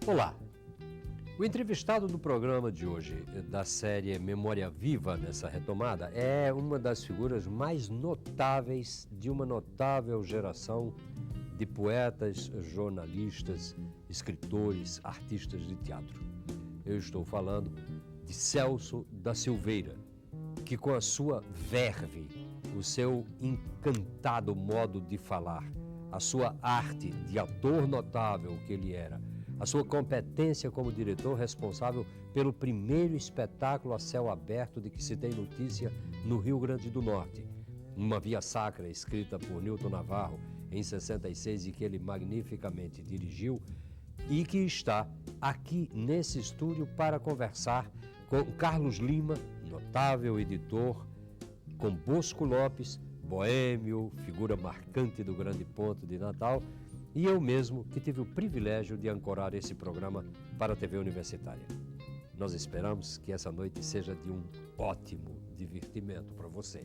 Olá! O entrevistado do programa de hoje, da série Memória Viva, nessa retomada, é uma das figuras mais notáveis de uma notável geração de poetas, jornalistas, escritores, artistas de teatro. Eu estou falando de Celso da Silveira, que com a sua verve, o seu encantado modo de falar, a sua arte de ator notável que ele era, a sua competência como diretor responsável pelo primeiro espetáculo a céu aberto de que se tem notícia no Rio Grande do Norte, uma via sacra escrita por Nilton Navarro em 66 e que ele magnificamente dirigiu, e que está aqui nesse estúdio para conversar com Carlos Lima, notável editor, com Bosco Lopes, boêmio, figura marcante do Grande Ponto de Natal, e eu mesmo, que tive o privilégio de ancorar esse programa para a TV Universitária. Nós esperamos que essa noite seja de um ótimo divertimento para você.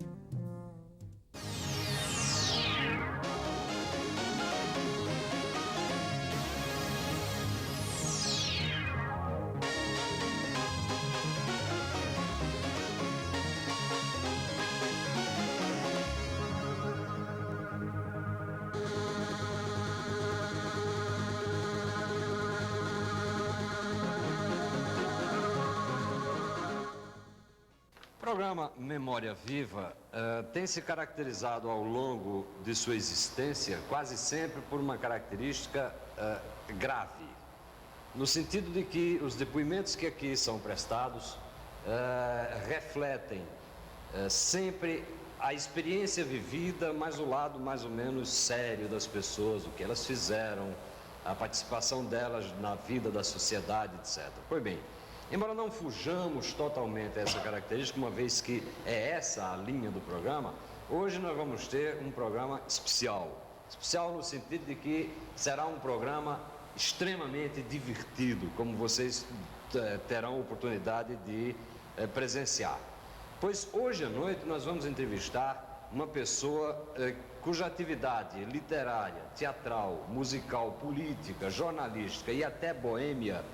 O programa Memória Viva tem se caracterizado ao longo de sua existência quase sempre por uma característica grave, no sentido de que os depoimentos que aqui são prestados refletem sempre a experiência vivida, mas o lado mais ou menos sério das pessoas, o que elas fizeram, a participação delas na vida da sociedade, etc. Pois bem, embora não fujamos totalmente a essa característica, uma vez que é essa a linha do programa, hoje nós vamos ter um programa especial. Especial no sentido de que será um programa extremamente divertido, como vocês terão oportunidade de presenciar. Pois hoje à noite nós vamos entrevistar uma pessoa cuja atividade literária, teatral, musical, política, jornalística e até boêmia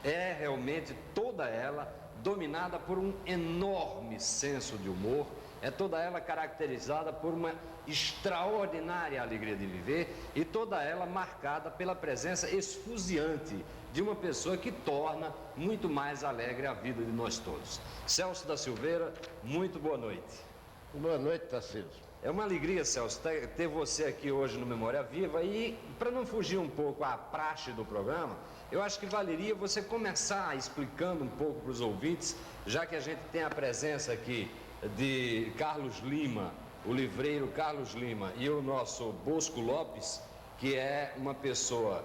é realmente toda ela dominada por um enorme senso de humor, é toda ela caracterizada por uma extraordinária alegria de viver e toda ela marcada pela presença esfuziante de uma pessoa que torna muito mais alegre a vida de nós todos. Celso da Silveira, muito boa noite. Boa noite, Tarcísio. É uma alegria, Celso, ter você aqui hoje no Memória Viva e, para não fugir um pouco à praxe do programa, eu acho que valeria você começar explicando um pouco para os ouvintes, já que a gente tem a presença aqui de Carlos Lima, o livreiro Carlos Lima, e o nosso Bosco Lopes, que é uma pessoa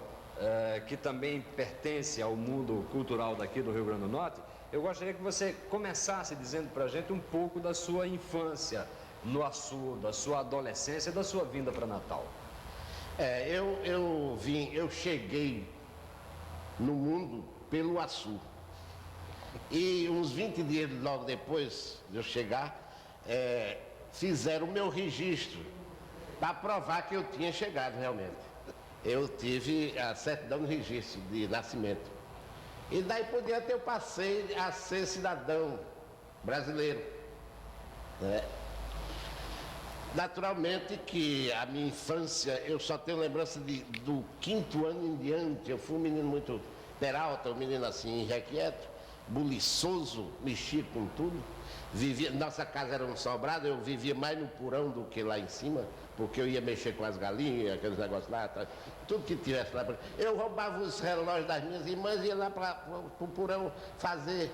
que também pertence ao mundo cultural daqui do Rio Grande do Norte. Eu gostaria que você começasse dizendo para a gente um pouco da sua infância no Açu, da sua adolescência, da sua vinda para Natal. Eu cheguei no mundo pelo Açu. E uns 20 dias logo depois de eu chegar, fizeram o meu registro para provar que eu tinha chegado realmente. Eu tive a certidão de registro de nascimento. E daí por diante eu passei a ser cidadão brasileiro. Naturalmente que a minha infância, eu só tenho lembrança do 5º ano em diante. Eu fui um menino muito peralta, um menino assim, irrequieto, buliçoso, mexia com tudo. Nossa casa era um sobrado, eu vivia mais no porão do que lá em cima, porque eu ia mexer com as galinhas, aqueles negócios lá, tudo que tivesse lá. Eu roubava os relógios das minhas irmãs e ia lá para o porão fazer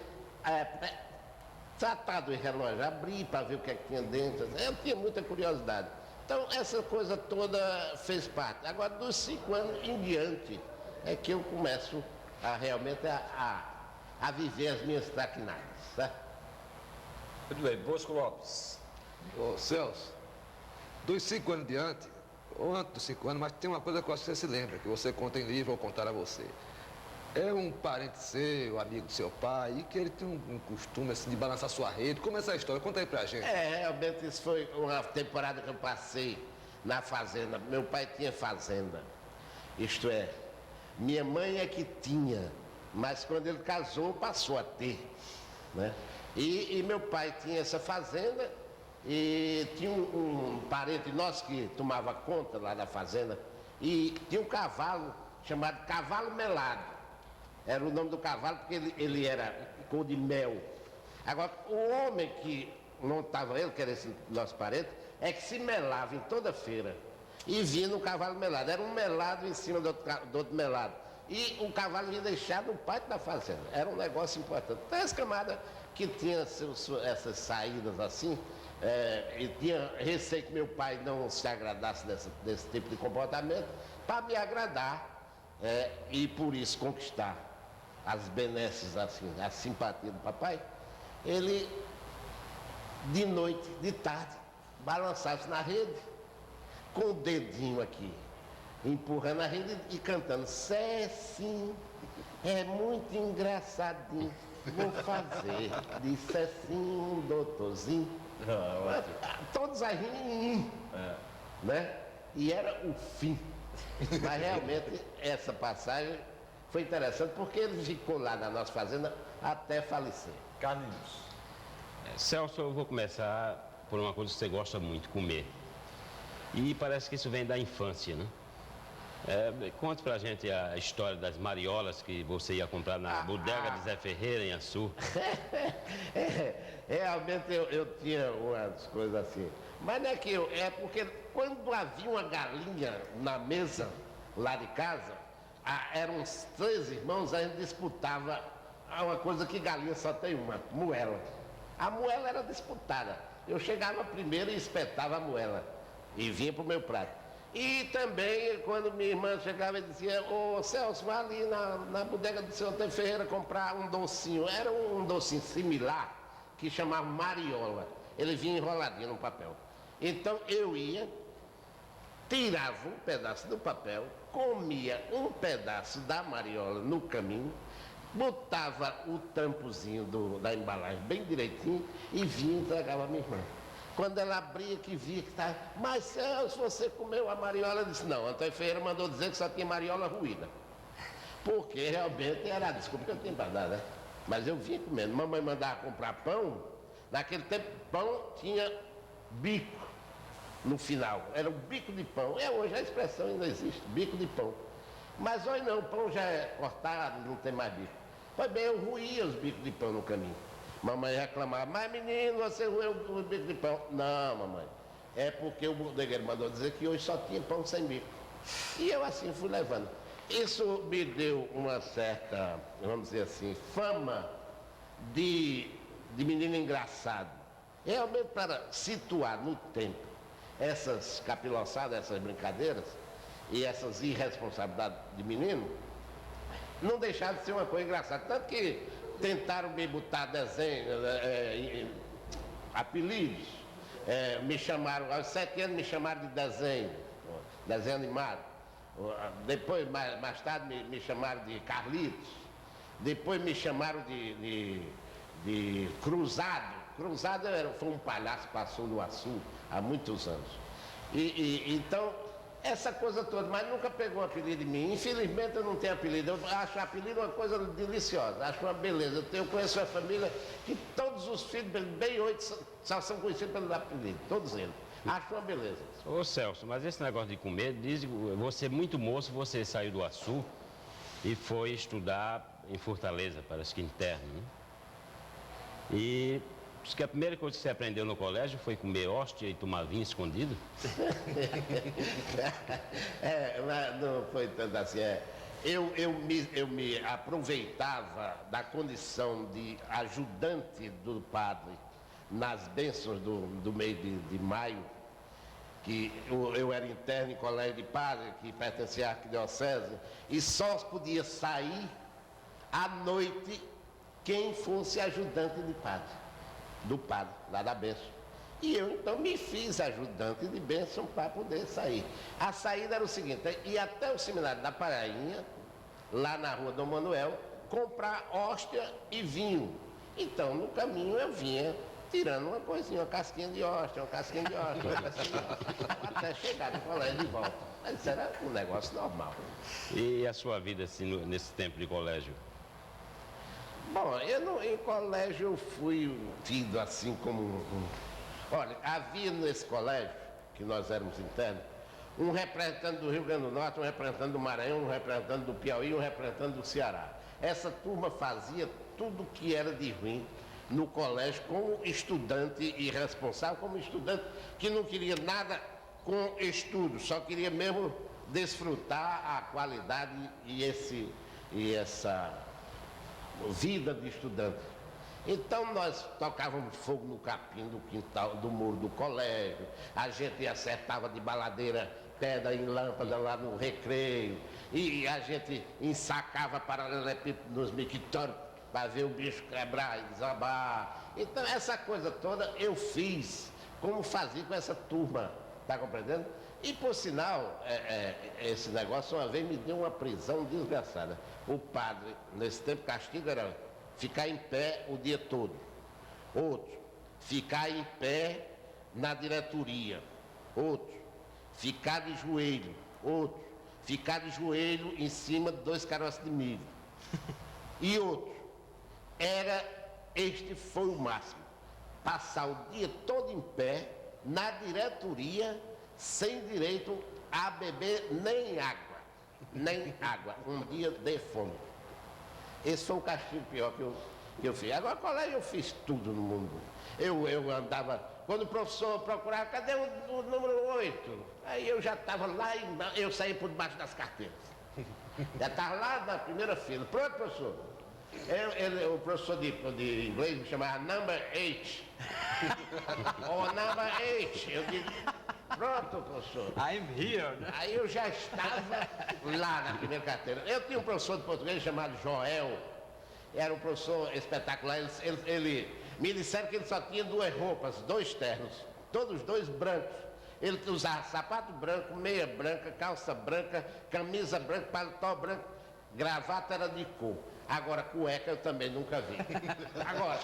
tratado em relógio, abrir para ver o que é que tinha dentro. Eu tinha muita curiosidade. Então essa coisa toda fez parte. Agora dos 5 anos em diante é que eu começo realmente a viver as minhas traquinadas, tá? Muito bem, Bosco Lopes. Ô Celso, dos 5 anos em diante, ou antes dos 5 anos, mas tem uma coisa que eu acho que você se lembra, que você conta em livro, vou contar a você. É um parente seu, amigo do seu pai, e que ele tem um costume assim de balançar sua rede. Como é essa história? Conta aí pra gente. Realmente isso foi uma temporada que eu passei na fazenda. Meu pai tinha fazenda. Isto é, Minha mãe é que tinha, mas quando ele casou, passou a ter, né? E meu pai tinha essa fazenda e tinha um parente nosso que tomava conta lá da fazenda e tinha um cavalo chamado cavalo melado. Era o nome do cavalo porque ele era cor de mel. Agora, o homem que montava ele, que era esse nosso parente, é que se melava em toda feira e vinha no cavalo melado. Era um melado em cima do outro melado. E o cavalo vinha deixar no pátio da fazenda. Era um negócio importante. Então, essa camada que tinha essas saídas assim, e tinha receio que meu pai não se agradasse desse tipo de comportamento, para me agradar e por isso conquistar as benesses, assim, a simpatia do papai, ele, de noite, de tarde, balançava-se na rede, com o dedinho aqui, empurrando a rede e cantando: Cecinho, é muito engraçadinho, vou fazer de Cecinho um doutorzinho. Todos aí, né? E era o fim. Mas realmente essa passagem foi interessante porque ele ficou lá na nossa fazenda até falecer. Carlinhos. Celso, eu vou começar por uma coisa que você gosta muito, comer. E parece que isso vem da infância, né? Conte pra gente a história das mariolas que você ia comprar na bodega de Zé Ferreira, em Açu. Realmente eu tinha umas coisas assim. Mas não é que é porque quando havia uma galinha na mesa lá de casa, eram uns 3 irmãos, a gente disputava uma coisa que galinha só tem uma, moela. A moela era disputada. Eu chegava primeiro e espetava a moela e vinha pro meu prato. E também, quando minha irmã chegava e dizia: ô Celso, vai ali na bodega do seu Zé Ferreira comprar um docinho. Era um docinho similar, que chamava mariola. Ele vinha enroladinho no papel. Então eu ia, tirava um pedaço do papel, comia um pedaço da mariola no caminho, botava o tampozinho da embalagem bem direitinho e vinha e entregava a minha irmã. Quando ela abria, que via que estava: mas Celso, você comeu a mariola? Eu disse: não, Antônio Ferreira mandou dizer que só tinha mariola ruída. Porque realmente era a desculpa que eu tinha para dar, né? Mas eu vinha comendo. Mamãe mandava comprar pão. Naquele tempo, pão tinha bico no final. Era o bico de pão. Hoje a expressão ainda existe, bico de pão. Mas hoje não, o pão já é cortado, não tem mais bico. Pois bem, eu ruía os bicos de pão no caminho. Mamãe reclamava: mas menino, você ruiu o bico de pão. Não, mamãe, é porque o bodegueiro mandou dizer que hoje só tinha pão sem bico. E eu assim fui levando. Isso me deu uma certa, vamos dizer assim, fama de menino engraçado. Realmente, para situar no tempo essas capiloçadas, essas brincadeiras e essas irresponsabilidades de menino, não deixava de ser uma coisa engraçada. Tanto que tentaram me botar desenho, apelidos. Me chamaram, aos 7 anos me chamaram de desenho animado. Depois, mais tarde, me chamaram de Carlitos. Depois me chamaram de Cruzado. Cruzado foi um palhaço que passou no Açu há muitos anos. Então, essa coisa toda, mas nunca pegou um apelido de mim. Infelizmente eu não tenho apelido. Eu acho apelido uma coisa deliciosa, acho uma beleza. Eu conheço uma família que todos os filhos, bem 8, só são conhecidos pelo apelido, todos eles. Acho uma beleza. Ô Celso, mas esse negócio de comer, diz que você muito moço, você saiu do Açu e foi estudar em Fortaleza, parece que interno, né? E diz que a primeira coisa que você aprendeu no colégio foi comer hóstia e tomar vinho escondido? Mas não foi tanto assim. Eu me aproveitava da condição de ajudante do padre nas bênçãos do mês de maio, que eu era interno em colégio de padre, que pertencia à arquidiocese, e só podia sair à noite quem fosse ajudante de padre, do padre, lá da bênção. E eu então me fiz ajudante de bênção para poder sair. A saída era o seguinte: ir até o seminário da Parainha, lá na rua Dom Manuel, comprar hóstia e vinho. Então, no caminho eu vinha tirando uma coisinha, uma casquinha de hóstia, uma casquinha de hóstia, uma casquinha de hóstia, até chegar no colégio de volta. Mas isso era um negócio normal. E a sua vida assim, nesse tempo de colégio? Bom, em colégio eu fui tido assim como Olha, havia nesse colégio, que nós éramos internos, um representante do Rio Grande do Norte, um representante do Maranhão, um representante do Piauí, um representante do Ceará. Essa turma fazia tudo que era de ruim no colégio como estudante irresponsável, como estudante que não queria nada com estudo, só queria mesmo desfrutar a qualidade e essa vida de estudante. Então nós tocávamos fogo no capim do quintal, do muro do colégio, a gente acertava de baladeira pedra em lâmpada lá no recreio, e a gente ensacava paralelepípedo nos mictórios para ver o bicho quebrar e desabar. Então essa coisa toda eu fiz, como fazia com essa turma, tá compreendendo? E por sinal, esse negócio uma vez me deu uma prisão desgraçada. O padre, nesse tempo, castigo era ficar em pé o dia todo. Outro, ficar em pé na diretoria. Outro, ficar de joelho. Outro, ficar de joelho em cima de 2 caroços de milho. E outro, este foi o máximo. Passar o dia todo em pé na diretoria sem direito a beber nem água. Nem água. Um dia de fome. Esse foi o castigo pior que eu fiz. Agora, colégio eu fiz tudo no mundo. Eu andava, quando o professor procurava, cadê o número 8? Aí eu já estava lá, eu saía por debaixo das carteiras. Já estava lá na primeira fila. Pronto, professor? O professor de inglês me chamava number 8. Oh, number 8. Eu digo, pronto, professor. I'm here. Aí eu já estava lá na primeira carteira. Eu tinha um professor de português chamado Joel. Era um professor espetacular. Ele me disseram que ele só tinha 2 roupas, 2 ternos, todos 2 brancos. Ele usava sapato branco, meia branca, calça branca, camisa branca, paletó branco, gravata era de cor. Agora, cueca eu também nunca vi. Agora,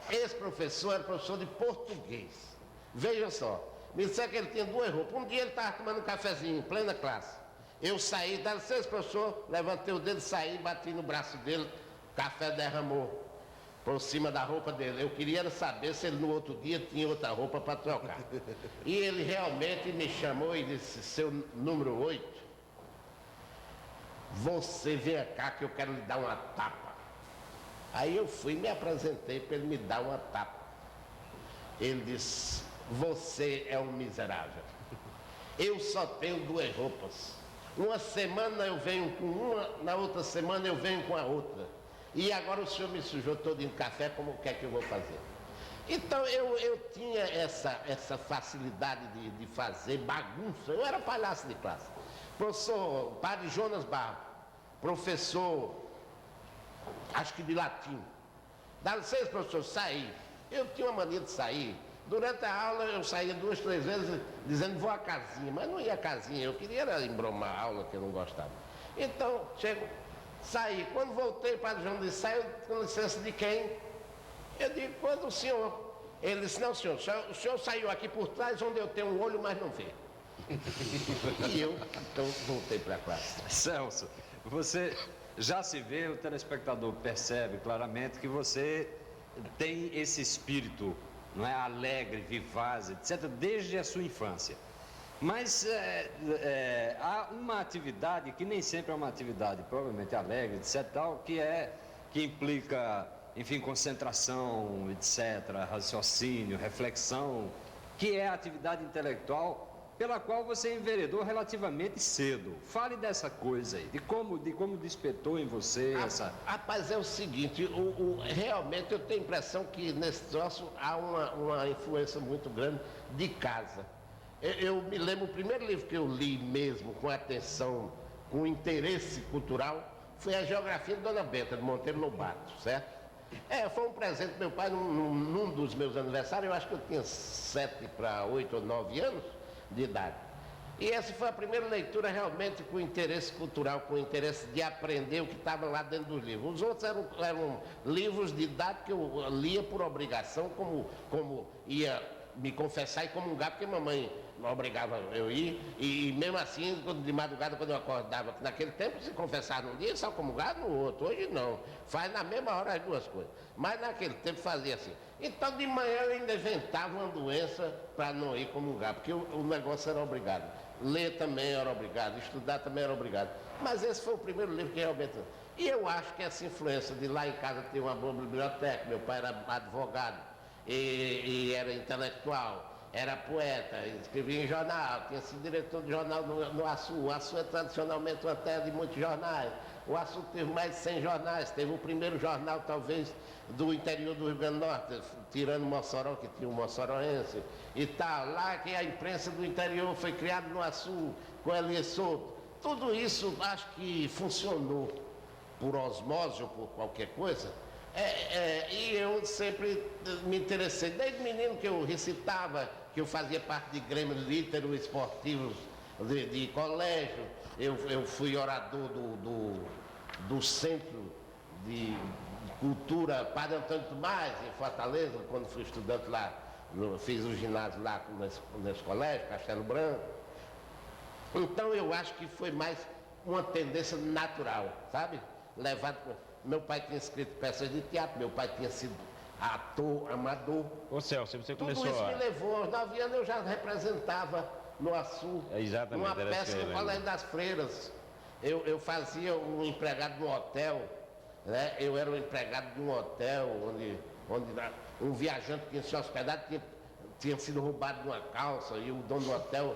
esse professor era professor de português. Veja só, me disseram que ele tinha 2 roupas. Um dia ele estava tomando um cafezinho em plena classe. Eu saí, dá licença, professor, levantei o dedo, saí, bati no braço dele, o café derramou por cima da roupa dele. Eu queria saber se ele no outro dia tinha outra roupa para trocar. E ele realmente me chamou e disse, seu número 8, você vem cá que eu quero lhe dar uma tapa. Aí eu fui e me apresentei para ele me dar uma tapa. Ele disse, você é um miserável. Eu só tenho 2 roupas. Uma semana eu venho com uma, na outra semana eu venho com a outra. E agora o senhor me sujou todo em café, como que é que eu vou fazer? Então eu tinha essa facilidade de fazer bagunça. Eu era palhaço de classe. Professor Padre Jonas Barro, professor, acho que de latim. Dá licença, professor, saí. Eu tinha uma mania de sair. Durante a aula eu saía 2, 3 vezes dizendo vou à casinha, mas não ia à casinha, eu queria era embromar a aula que eu não gostava. Então, saí. Quando voltei, o Padre João disse, saiu com licença de quem? Eu digo, quando o senhor? Ele disse, não, senhor, o senhor saiu aqui por trás onde eu tenho um olho, mas não vê. E eu, então, voltei para a classe. Celso, você já se vê, o telespectador percebe claramente que você tem esse espírito, não é, alegre, vivaz, etc., desde a sua infância. Mas há uma atividade que nem sempre é uma atividade provavelmente alegre, etc., tal, que implica, enfim, concentração, etc., raciocínio, reflexão, que é a atividade intelectual pela qual você enveredou relativamente cedo. Fale dessa coisa aí, de como despertou em você essa... Rapaz, é o seguinte, realmente eu tenho a impressão que nesse troço há uma influência muito grande de casa. Eu me lembro, o primeiro livro que eu li mesmo, com atenção, com interesse cultural, foi a Geografia de Dona Benta, de Monteiro Lobato, certo? Foi um presente do meu pai num dos meus aniversários, eu acho que eu tinha 7 para 8 ou 9 anos de idade. E essa foi a primeira leitura realmente com interesse cultural, com interesse de aprender o que estava lá dentro dos livros. Os outros eram livros didáticos que eu lia por obrigação, como ia me confessar e comungar, porque mamãe não obrigava eu ir. E mesmo assim, de madrugada, quando eu acordava, naquele tempo se confessava num dia, só comungar no outro. Hoje não, faz na mesma hora as duas coisas. Mas naquele tempo fazia assim. Então de manhã eu ainda inventava uma doença para não ir comungar, porque o negócio era obrigado. Ler também era obrigado, estudar também era obrigado. Mas esse foi o primeiro livro que realmente... E eu acho que essa influência de lá em casa ter uma boa biblioteca, meu pai era advogado e era intelectual, era poeta, escrevia em jornal, tinha sido diretor de jornal no Açu. O Açu é tradicionalmente uma terra de muitos jornais. O Açu teve mais de 100 jornais, teve o primeiro jornal talvez do interior do Rio Grande do Norte, tirando Mossoró, que tinha o Mossoroense e tal. Lá que a imprensa do interior foi criada no Açu, com Elias Souto. Tudo isso acho que funcionou por osmose ou por qualquer coisa. E eu sempre me interessei, desde menino que eu recitava, que eu fazia parte de grêmio litero esportivos de colégio, eu fui orador do Centro de Cultura Padre Antônio Tomás, em Fortaleza, quando fui estudante lá, fiz o ginásio lá nesse colégio, Castelo Branco. Então eu acho que foi mais uma tendência natural, sabe? Meu pai tinha escrito peças de teatro, meu pai tinha sido ator, amador. Ô Celso, você começou Tudo isso me levou, aos 9 anos eu já representava no Açu, Exatamente, uma peça no Colégio das Freiras. Eu fazia um empregado no hotel, né? Eu era um empregado de um hotel onde um viajante que tinha se hospedado tinha sido roubado de uma calça e o dono do hotel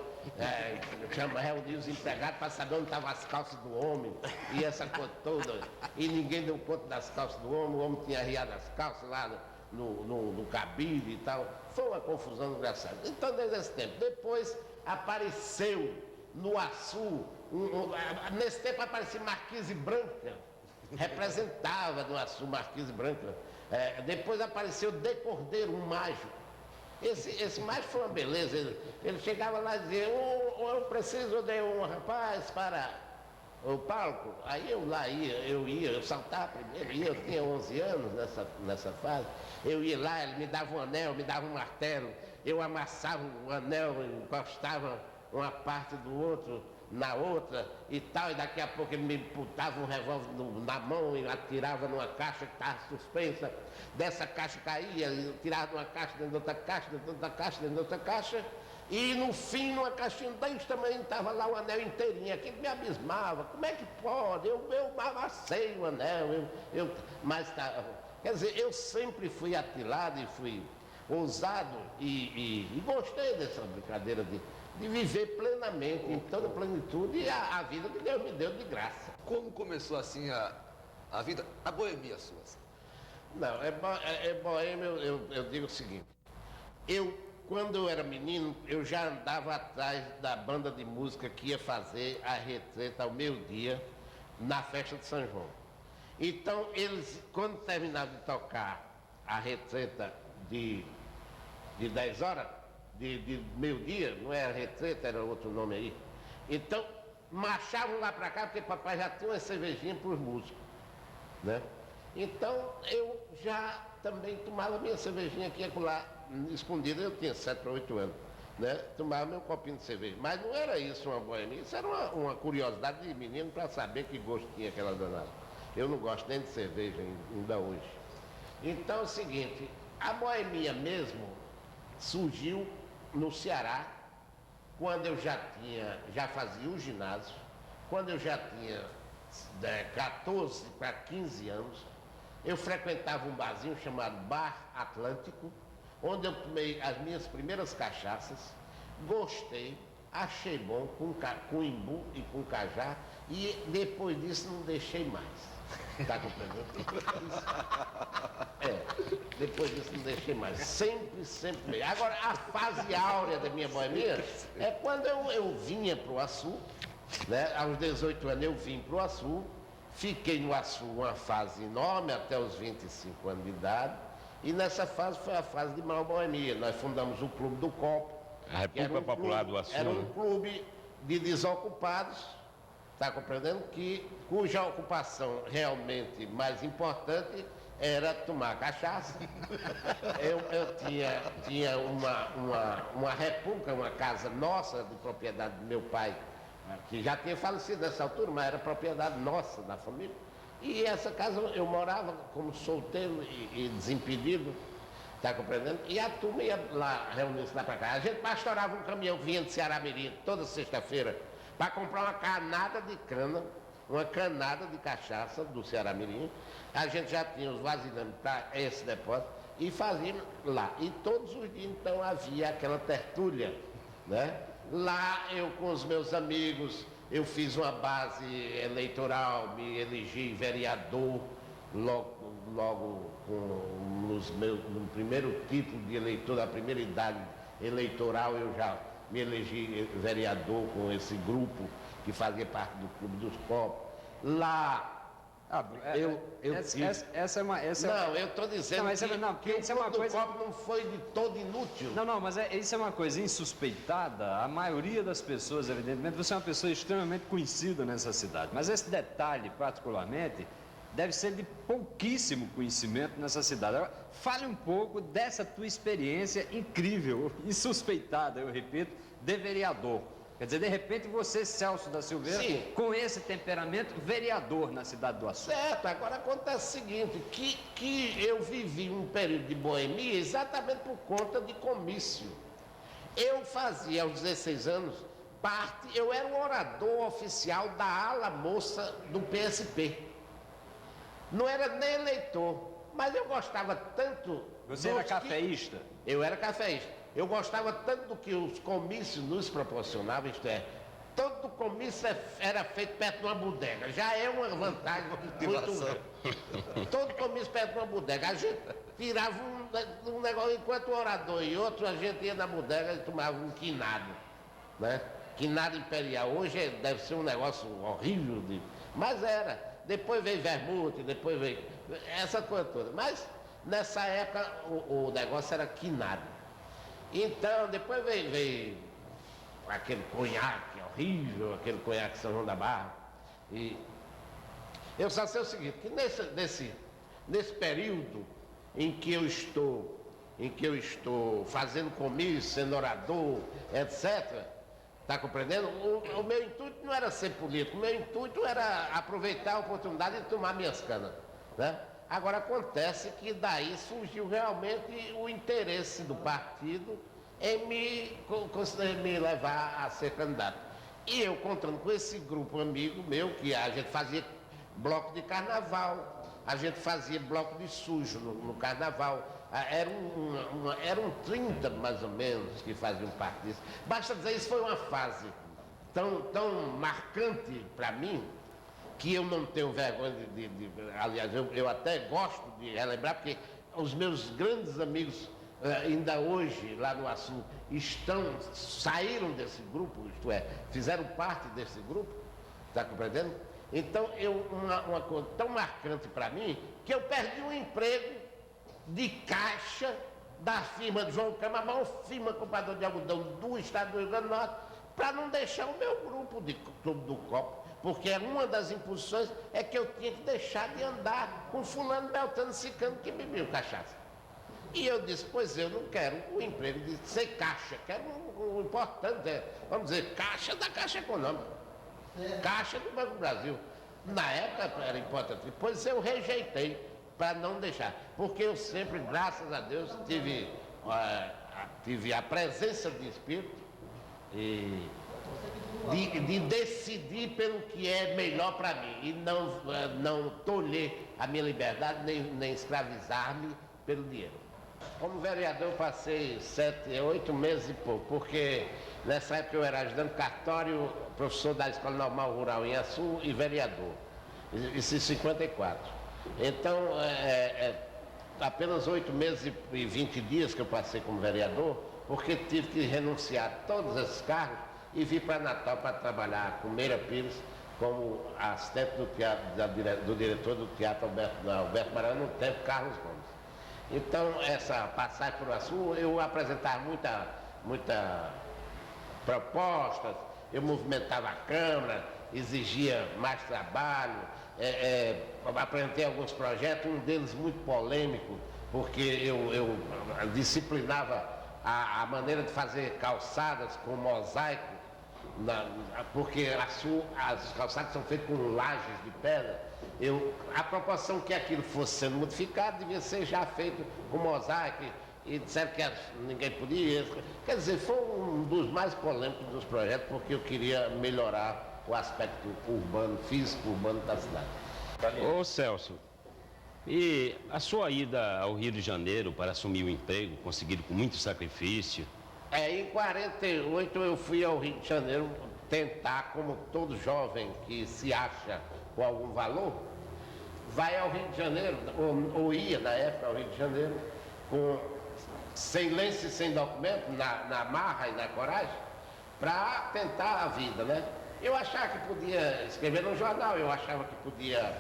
reunia os empregados para saber onde estavam as calças do homem e essa coisa toda. E ninguém deu conta das calças do homem, o homem tinha arriado as calças lá no cabide e tal. Foi uma confusão engraçada. Então, desde esse tempo. Depois apareceu no Açu, nesse tempo aparecia Marquise Branca, representava no Açu Marquise Branca. Depois apareceu De Cordeiro, um mágico. Esse mágico foi uma beleza. Ele chegava lá e dizia, eu preciso de um rapaz para o palco. Aí eu saltava primeiro, eu tinha 11 anos nessa fase. Eu ia lá, ele me dava um anel, me dava um martelo, eu amassava o anel, encostava uma parte do outro na outra e tal, e daqui a pouco ele me botava um revólver na mão e atirava numa caixa que estava suspensa. Dessa caixa caía, eu tirava de uma caixa, dentro de outra caixa, dentro de outra caixa, dentro de outra caixa, e no fim, numa caixinha desse tamanho, estava lá o anel inteirinho. Aquilo me abismava. Como é que pode? Eu amassei o anel, quer dizer, eu sempre fui atilado e fui ousado e gostei dessa brincadeira de viver plenamente, em toda plenitude, a vida que Deus me deu de graça. Como começou assim a vida, a boemia sua? Não, boêmio, eu digo o seguinte, quando eu era menino, eu já andava atrás da banda de música que ia fazer a retreta ao meio-dia na festa de São João. Então, eles, quando terminavam de tocar a retreta de 10 horas, de meio-dia, não era retreta, era outro nome aí. Então, marchavam lá para cá, porque papai já tinha uma cervejinha para os músicos, né? Então, eu já também tomava minha cervejinha aqui e lá, escondida, eu tinha 7 para 8 anos, né? Tomava meu copinho de cerveja. Mas não era isso uma boemia, isso era uma curiosidade de menino para saber que gosto tinha aquela danada. Eu não gosto nem de cerveja ainda hoje. Então, é o seguinte, a boemia mesmo surgiu no Ceará, quando eu já fazia o ginásio, quando eu já tinha 14 para 15 anos, eu frequentava um barzinho chamado Bar Atlântico, onde eu tomei as minhas primeiras cachaças, gostei, achei bom com imbu e com cajá, e depois disso não deixei mais. Está compreendendo? Depois disso não deixei mais. Sempre. Agora, a fase áurea da minha boemia é quando eu vinha para o Açu, né? Aos 18 anos eu vim para o Açu, fiquei no Açu uma fase enorme, até os 25 anos de idade, e nessa fase foi a fase de maior boemia. Nós fundamos o Clube do Copo. A República Popular do Açu. Era um clube de desocupados, está compreendendo? Cuja ocupação realmente mais importante era tomar cachaça. Eu tinha uma república, uma casa nossa, de propriedade do meu pai, que já tinha falecido nessa altura, mas era propriedade nossa, da família. E essa casa eu morava como solteiro e desimpedido, está compreendendo? E a turma ia lá, reunir-se lá para cá. A gente pastorava um caminhão que vinha de Ceará-Mirim toda sexta-feira para comprar uma canada de cana, uma canada de cachaça do Ceará-Mirim. A gente já tinha os vasilhames para esse depósito e fazia lá. E todos os dias, então, havia aquela tertúlia, né? Lá eu com os meus amigos, eu fiz uma base eleitoral, me elegi vereador, logo no primeiro título de eleitor, da primeira idade eleitoral, eu já me elegi vereador com esse grupo que fazia parte do Clube dos Copos. Lá Não, eu estou dizendo que o Clube do Copo não foi de todo inútil. Não, mas isso é uma coisa insuspeitada. A maioria das pessoas, evidentemente, você é uma pessoa extremamente conhecida nessa cidade. Mas esse detalhe, particularmente, deve ser de pouquíssimo conhecimento nessa cidade. Agora, fale um pouco dessa tua experiência incrível, insuspeitada, eu repito, de vereador. Quer dizer, de repente você, Celso da Silveira, sim, com esse temperamento, vereador na cidade do Açu. Certo, agora acontece o seguinte, que eu vivi um período de boemia exatamente por conta de comício. Eu fazia, aos 16 anos, eu era um orador oficial da ala moça do PSP. Não era nem eleitor, mas eu gostava tanto... Você era cafeísta? Eu era cafeísta. Eu gostava tanto do que os comícios nos proporcionavam, isto é, todo comício era feito perto de uma bodega. Já é uma vantagem muito grande. Todo comício perto de uma bodega. A gente tirava um negócio, enquanto o orador e outro, a gente ia na bodega e tomava um quinado, né? Quinado imperial. Hoje deve ser um negócio horrível, mas era. Depois veio vermute, depois veio essa coisa toda. Mas nessa época o negócio era quinado. Então, depois veio aquele conhaque horrível, aquele conhaque São João da Barra. E eu só sei o seguinte, que nesse período em que eu estou fazendo comício, sendo orador, etc., está compreendendo? O meu intuito não era ser político, o meu intuito era aproveitar a oportunidade de tomar minhas canas, né? Agora acontece que daí surgiu realmente o interesse do partido em me levar a ser candidato. E eu contando com esse grupo amigo meu, que a gente fazia bloco de carnaval, a gente fazia bloco de sujo no carnaval, eram 30 mais ou menos que faziam parte disso. Basta dizer, isso foi uma fase tão marcante para mim, que eu não tenho vergonha aliás, eu até gosto de relembrar, porque os meus grandes amigos, ainda hoje, lá no Açu, saíram desse grupo, isto é, fizeram parte desse grupo, está compreendendo? Então, uma coisa tão marcante para mim, que eu perdi um emprego de caixa da firma de João Cama, a maior firma compradora de algodão do estado do Rio Grande do Norte, para não deixar o meu grupo de Clube do Copo. Porque uma das imposições é que eu tinha que deixar de andar com fulano, beltrano, ciclano que bebia cachaça. E eu disse, pois eu não quero o emprego de ser caixa, quero o importante, vamos dizer, caixa da Caixa Econômica, caixa do Banco do Brasil. Na época era importante, pois eu rejeitei para não deixar, porque eu sempre, graças a Deus, tive a presença de espírito e de decidir pelo que é melhor para mim e não tolher a minha liberdade, nem escravizar-me pelo dinheiro. Como vereador eu passei 8 meses e pouco, porque nessa época eu era ajudante cartório, professor da Escola Normal Rural em Açu e vereador, isso em 54. Então, apenas 8 meses e 20 dias que eu passei como vereador, porque tive que renunciar a todos esses cargos e vim para Natal para trabalhar com Meira Pires como assistente do diretor do Teatro Alberto Maranhão, no tempo Carlos Gomes. Então, essa passagem por Açu, eu apresentava muita propostas, eu movimentava a Câmara, exigia mais trabalho, apresentei alguns projetos, um deles muito polêmico, porque eu disciplinava a maneira de fazer calçadas com mosaico, porque as calçadas são feitas com lajes de pedra. A proporção que aquilo fosse sendo modificado devia ser já feito com mosaico, e disseram que ninguém podia. Quer dizer, foi um dos mais polêmicos dos projetos, porque eu queria melhorar o aspecto urbano, físico urbano da cidade. Ô Celso, e a sua ida ao Rio de Janeiro para assumir o emprego, conseguido com muito sacrifício? Em 48 eu fui ao Rio de Janeiro tentar, como todo jovem que se acha com algum valor, vai ao Rio de Janeiro, ou ia na época ao Rio de Janeiro, sem lenço e sem documento, na marra e na coragem, para tentar a vida, né? Eu achava que podia escrever no jornal, eu achava que podia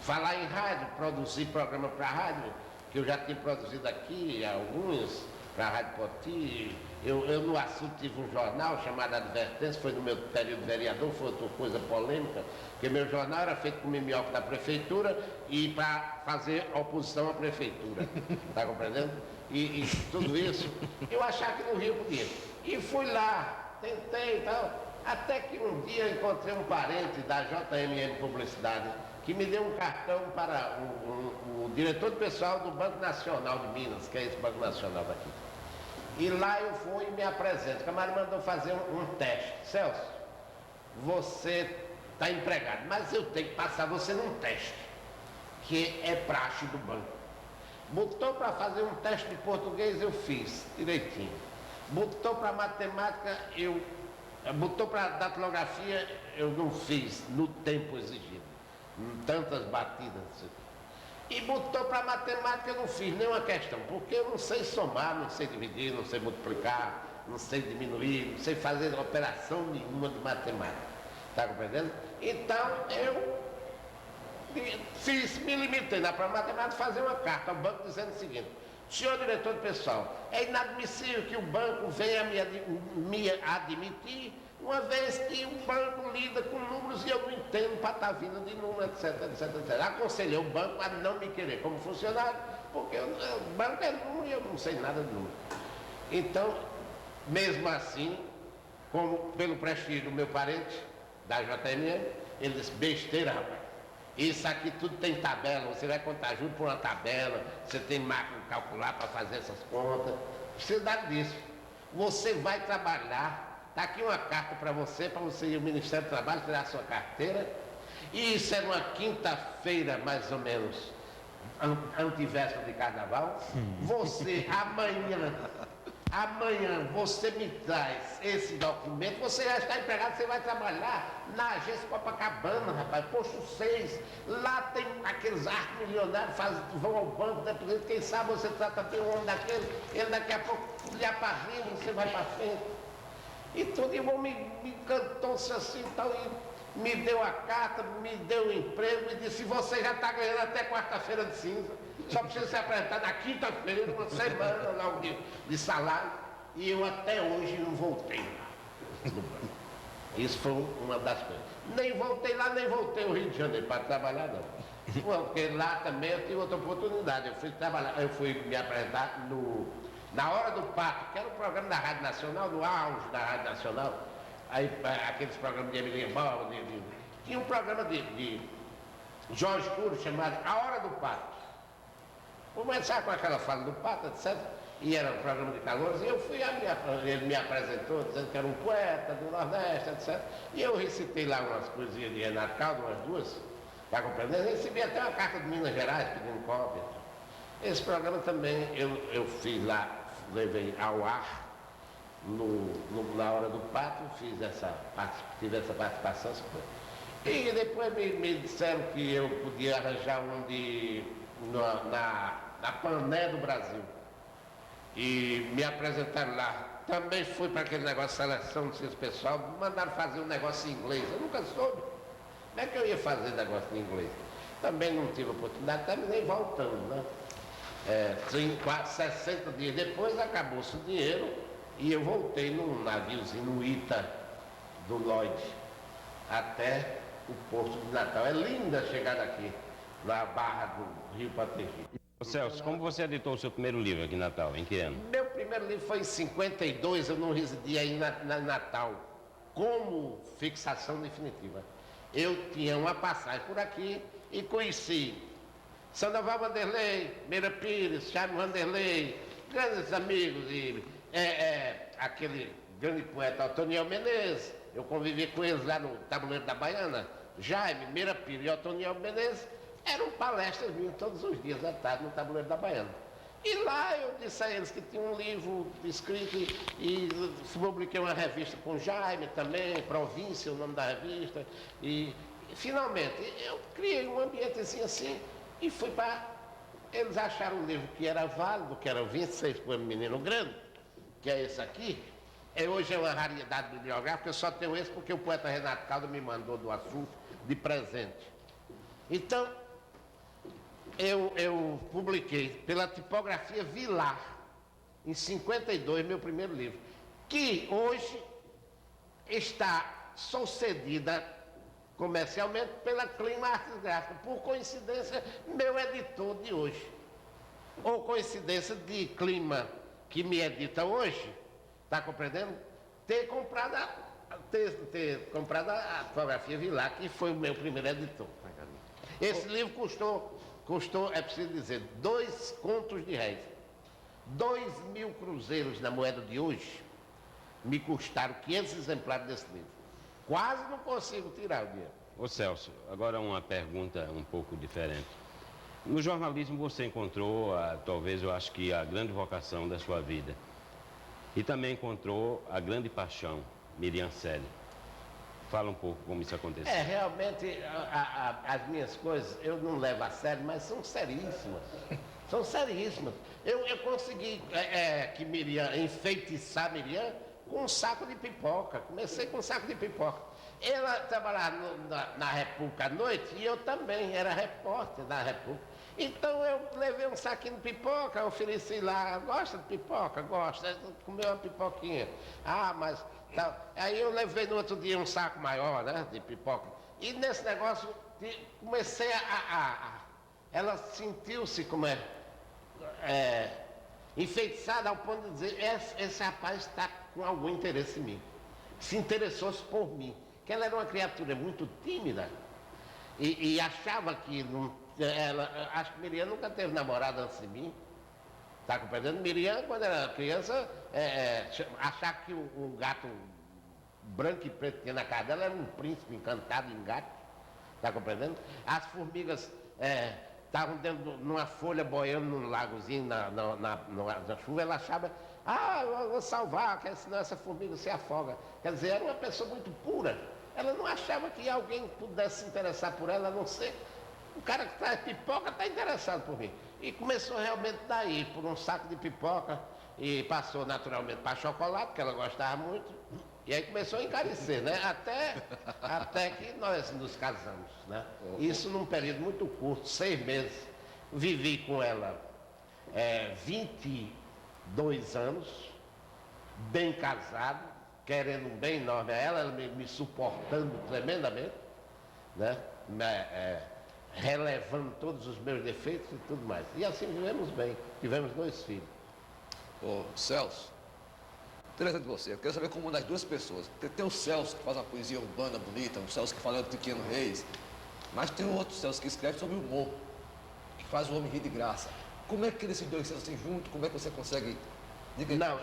falar em rádio, produzir programa para rádio, que eu já tinha produzido aqui alguns, para a Rádio Poti. Eu no assunto tive um jornal chamado Advertência, foi no meu período de vereador, foi outra coisa polêmica, porque meu jornal era feito com minhoca da prefeitura e para fazer oposição à prefeitura, está compreendendo? E tudo isso, eu achava que no Rio podia. E fui lá, tentei e tal, até que um dia encontrei um parente da JMM Publicidade, que me deu um cartão para o diretor de pessoal do Banco Nacional de Minas, que é esse Banco Nacional daqui. E lá eu fui e me apresento. O camarada mandou fazer um teste. Celso, você está empregado, mas eu tenho que passar você num teste, que é praxe do banco. Botou para fazer um teste de português, eu fiz direitinho. Botou para matemática, botou para datilografia, eu não fiz no tempo exigido. Tantas batidas. E botou para matemática, eu não fiz nenhuma questão, porque eu não sei somar, não sei dividir, não sei multiplicar, não sei diminuir, não sei fazer operação nenhuma de matemática. Está compreendendo? Então eu me limitei na matemática fazer uma carta ao banco dizendo o seguinte: senhor diretor de pessoal, é inadmissível que o banco venha me admitir, uma vez que o banco lida com números e eu não entendo patavina de número, etc, etc, etc. Aconselhei o banco a não me querer como funcionário, porque o banco é número e eu não sei nada de número. Então, mesmo assim, como pelo prestígio do meu parente, da JMM, ele disse: besteira, rapaz. Isso aqui tudo tem tabela, você vai contar juros por uma tabela, você tem máquina de calcular para fazer essas contas. Não precisa nada disso. Você vai trabalhar. Está aqui uma carta para você ir ao Ministério do Trabalho, tirar a sua carteira. E isso é numa quinta-feira, mais ou menos, antivéspera de carnaval. Você, amanhã você me traz esse documento, você já está empregado, você vai trabalhar na agência Copacabana, rapaz, posto 6. Lá tem aqueles arcos milionários, vão ao banco, dependendo, quem sabe você trata bem um homem daquele, ele daqui a pouco lhe apadrinha, você vai para frente. E tudo, e o homem me encantou-se assim e tal, e me deu a carta, me deu o emprego e disse: você já está ganhando até quarta-feira de cinza, só precisa se apresentar na quinta-feira, uma semana lá de salário. E eu até hoje não voltei lá. Isso foi uma das coisas. Nem voltei lá, nem voltei ao Rio de Janeiro para trabalhar, não. Porque lá também eu tive outra oportunidade. Eu fui me apresentar na Hora do Pato, que era o programa da Rádio Nacional, no auge da Rádio Nacional. Aí, aqueles programas de Emilinha Bola, tinha um programa de Jorge Cury chamado A Hora do Pato. Começar com aquela fala do Pato, etc. E era um programa de calores, e eu fui, ele me apresentou, dizendo que era um poeta do Nordeste, etc. E eu recitei lá umas coisinhas de Renato Caldo, umas duas, para compreender. Recebi até uma carta de Minas Gerais pedindo cópia. Esse programa também eu fiz lá, levei ao ar, na Hora do Pato, tive essa participação. E depois me disseram que eu podia arranjar na Pané do Brasil. E me apresentaram lá. Também fui para aquele negócio de seleção de ciência pessoal, me mandaram fazer um negócio em inglês. Eu nunca soube. Como é que eu ia fazer negócio em inglês? Também não tive oportunidade, terminei voltando, né? 60 dias depois acabou-se o dinheiro E eu voltei num naviozinho, no Ita, do Lloyd, até o Porto de Natal. É linda a chegada aqui, na Barra do Rio Patrici. Celso, como você editou o seu primeiro livro aqui em Natal? Em que ano? Meu primeiro livro foi em 52, eu não residia aí na Natal, como fixação definitiva. Eu tinha uma passagem por aqui e conheci Sandoval Vanderlei, Meira Pires, Charles Vanderlei, grandes amigos, e aquele grande poeta Otoniel Menezes, eu convivi com eles lá no Tabuleiro da Baiana, Jaime, Meira Pires e Otoniel Menezes, eram palestras minhas todos os dias à tarde no Tabuleiro da Baiana. E lá eu disse a eles que tinha um livro escrito e publiquei uma revista com Jaime também, Província, o nome da revista, e finalmente eu criei um ambientezinho assim e fui para... Eles acharam um livro que era válido, que era 26 para o Menino Grande, que é esse aqui. Hoje é uma raridade bibliográfica, eu só tenho esse porque o poeta Renato Caldas me mandou do Açu de presente. Então, eu publiquei pela tipografia Vilar, em 52, meu primeiro livro, que hoje está sucedida comercialmente pela Clima Artes Gráficas, por coincidência, meu editor de hoje. Ou coincidência de Clima, que me edita hoje, está compreendendo? Ter comprado a tipografia Vilar, que foi o meu primeiro editor. Esse livro custou, é preciso dizer, 2 contos de réis. 2.000 cruzeiros na moeda de hoje me custaram 500 exemplares desse livro. Quase não consigo tirar o dinheiro. Ô Celso, agora uma pergunta um pouco diferente. No jornalismo você encontrou, talvez eu acho que a grande vocação da sua vida. E também encontrou a grande paixão, Miriam Celi. Fala um pouco como isso aconteceu. Realmente, as minhas coisas, eu não levo a sério, mas são seríssimas. São seríssimas. Eu consegui enfeitiçar Miriam com um saco de pipoca. Comecei com um saco de pipoca. Ela trabalhava na República à noite e eu também, era repórter da República. Então eu levei um saquinho de pipoca, ofereci lá, gosta de pipoca? Gosta, comeu uma pipoquinha. Mas... Aí eu levei no outro dia um saco maior, né, de pipoca. E nesse negócio, comecei ela sentiu-se como enfeitiçada ao ponto de dizer, esse rapaz está com algum interesse em mim. Se interessou-se por mim. Que ela era uma criatura muito tímida e achava que acho que Miriam nunca teve namorada antes de mim. Está compreendendo? Miriam, quando era criança, achava que o gato branco e preto que tinha na casa dela era um príncipe encantado em gato. Está compreendendo? As formigas estavam dentro numa folha boiando num lagozinho na chuva, ela achava, eu vou salvar, porque senão essa formiga se afoga. Quer dizer, era uma pessoa muito pura. Ela não achava que alguém pudesse se interessar por ela, a não ser o cara que traz pipoca está interessado por mim. E começou realmente daí, por um saco de pipoca, e passou naturalmente para chocolate, que ela gostava muito, e aí começou a encarecer, né? Até que nós nos casamos, né? Isso num período muito curto, 6 meses. Vivi com ela 22 anos, bem casado, querendo um bem enorme a ela me suportando tremendamente, né? Relevando todos os meus defeitos e tudo mais. E assim vivemos bem, tivemos 2 filhos. Celso, interessante você, eu quero saber como das 2 pessoas. Tem o Celso que faz uma poesia urbana bonita, um Celso que fala do Pequeno Reis, mas tem outro Celso que escreve sobre o humor, que faz o homem rir de graça. Como é que esses 2 Celso assim juntos, como é que você consegue... Não,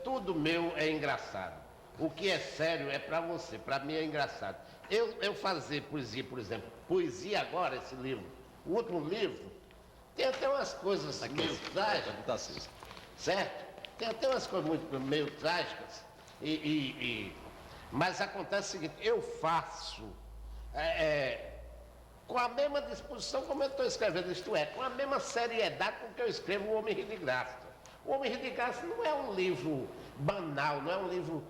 tudo meu é engraçado. O que é sério é para você, para mim é engraçado. Eu fazer poesia, por exemplo, poesia agora, esse livro, o último livro, tem até umas coisas meio trágicas, certo? Tem até umas coisas meio trágicas, mas acontece o seguinte, eu faço com a mesma disposição como eu estou escrevendo, isto é, com a mesma seriedade com que eu escrevo O Homem Rir de Graça. O Homem Rir de Graça não é um livro banal, não é um livro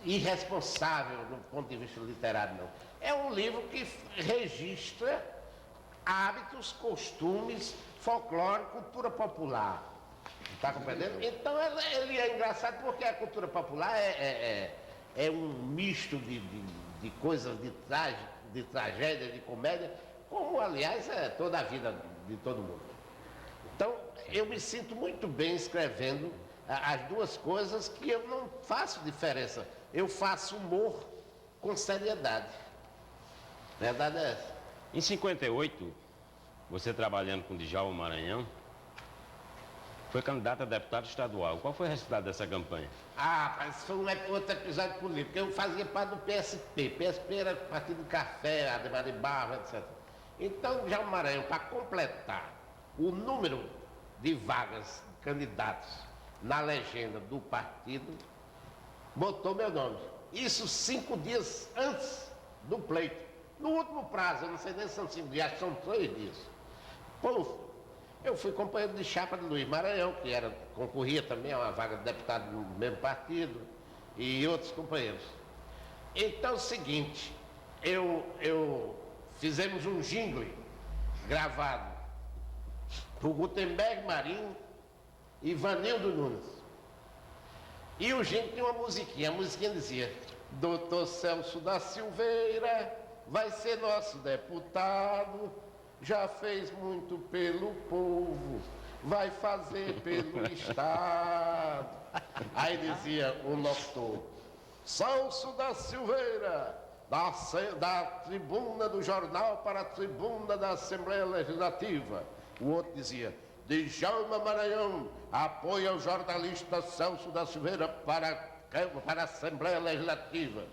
irresponsável do ponto de vista literário, não. É um livro que registra hábitos, costumes, folclore, cultura popular. Está compreendendo? Então ele é engraçado porque a cultura popular é um misto de coisas de tragédia, de comédia, como aliás é toda a vida de todo mundo. Então eu me sinto muito bem escrevendo as duas coisas, que eu não faço diferença. Eu faço humor com seriedade. Verdade é essa. Em 58, você trabalhando com Djalma Maranhão, foi candidato a deputado estadual. Qual foi o resultado dessa campanha? Mas foi outro episódio político, porque eu fazia parte do PSP. PSP era Partido do Café, Ademar de Barro, etc. Então, Djalma Maranhão, para completar o número de vagas de candidatos na legenda do partido, botou meu nome. Isso 5 dias antes do pleito. No último prazo, eu não sei nem se são 5 dias, são 3 dias. Pô, eu fui companheiro de chapa de Luiz Maranhão, que concorria também a uma vaga de deputado no mesmo partido, e outros companheiros. Então é o seguinte, fizemos um jingle gravado por Gutenberg Marinho e Vanildo Nunes. E o jingle tinha uma musiquinha, a musiquinha dizia: Doutor Celso da Silveira vai ser nosso deputado, já fez muito pelo povo, vai fazer pelo Estado. Aí dizia o locutor: Celso da Silveira, da tribuna do jornal para a tribuna da Assembleia Legislativa. O outro dizia: Djalma Maranhão apoia o jornalista Celso da Silveira para a Assembleia Legislativa.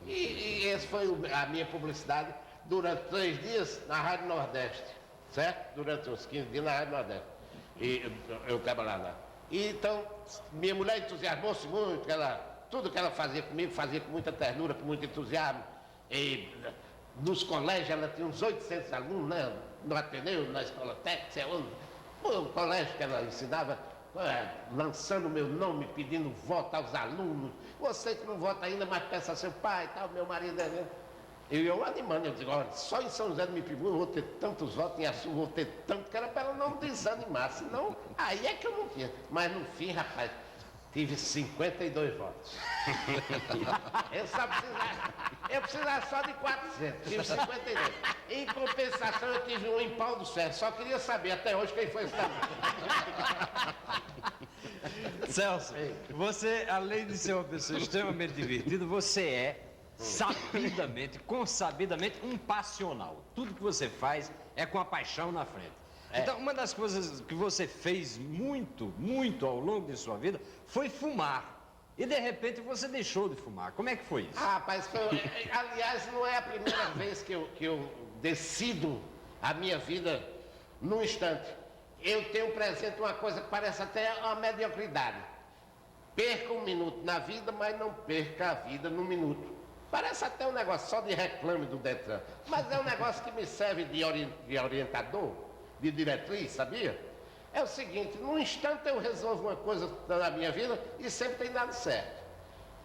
E essa foi a minha publicidade durante 3 dias na Rádio Nordeste, certo? Durante uns 15 dias na Rádio Nordeste. E eu trabalhava lá. E então, minha mulher entusiasmou-se muito, tudo que ela fazia comigo, fazia com muita ternura, com muito entusiasmo. E nos colégios ela tinha uns 800 alunos, né? No Ateneu, na Escola Técnica, sei onde. O colégio que ela ensinava, lançando o meu nome, pedindo voto aos alunos. Você que não vota ainda, mas peça a seu pai e tal, meu marido é mesmo. E eu animando, eu digo: olha, só em São José do Mipibu eu vou ter tantos votos, em Açu vou ter tanto, que era para ela não desanimar, senão aí é que eu não tinha. Mas no fim, rapaz, tive 52 votos. Eu precisava só de 400, tive 52. Em compensação, eu tive um em Pau do Ferro. Só queria saber até hoje quem foi esse também. Celso, você, além de ser uma pessoa extremamente divertida, você é consabidamente um passional. Tudo que você faz é com a paixão na frente. Então, uma das coisas que você fez muito ao longo de sua vida foi fumar. E de repente você deixou de fumar. Como é que foi isso? Rapaz, aliás, não é a primeira vez que eu decido a minha vida num instante. Eu tenho presente uma coisa que parece até uma mediocridade. Perca 1 minuto na vida, mas não perca a vida num minuto. Parece até um negócio só de reclame do Detran. Mas é um negócio que me serve de orientador, de diretriz, sabia? É o seguinte, num instante eu resolvo uma coisa na minha vida e sempre tem dado certo.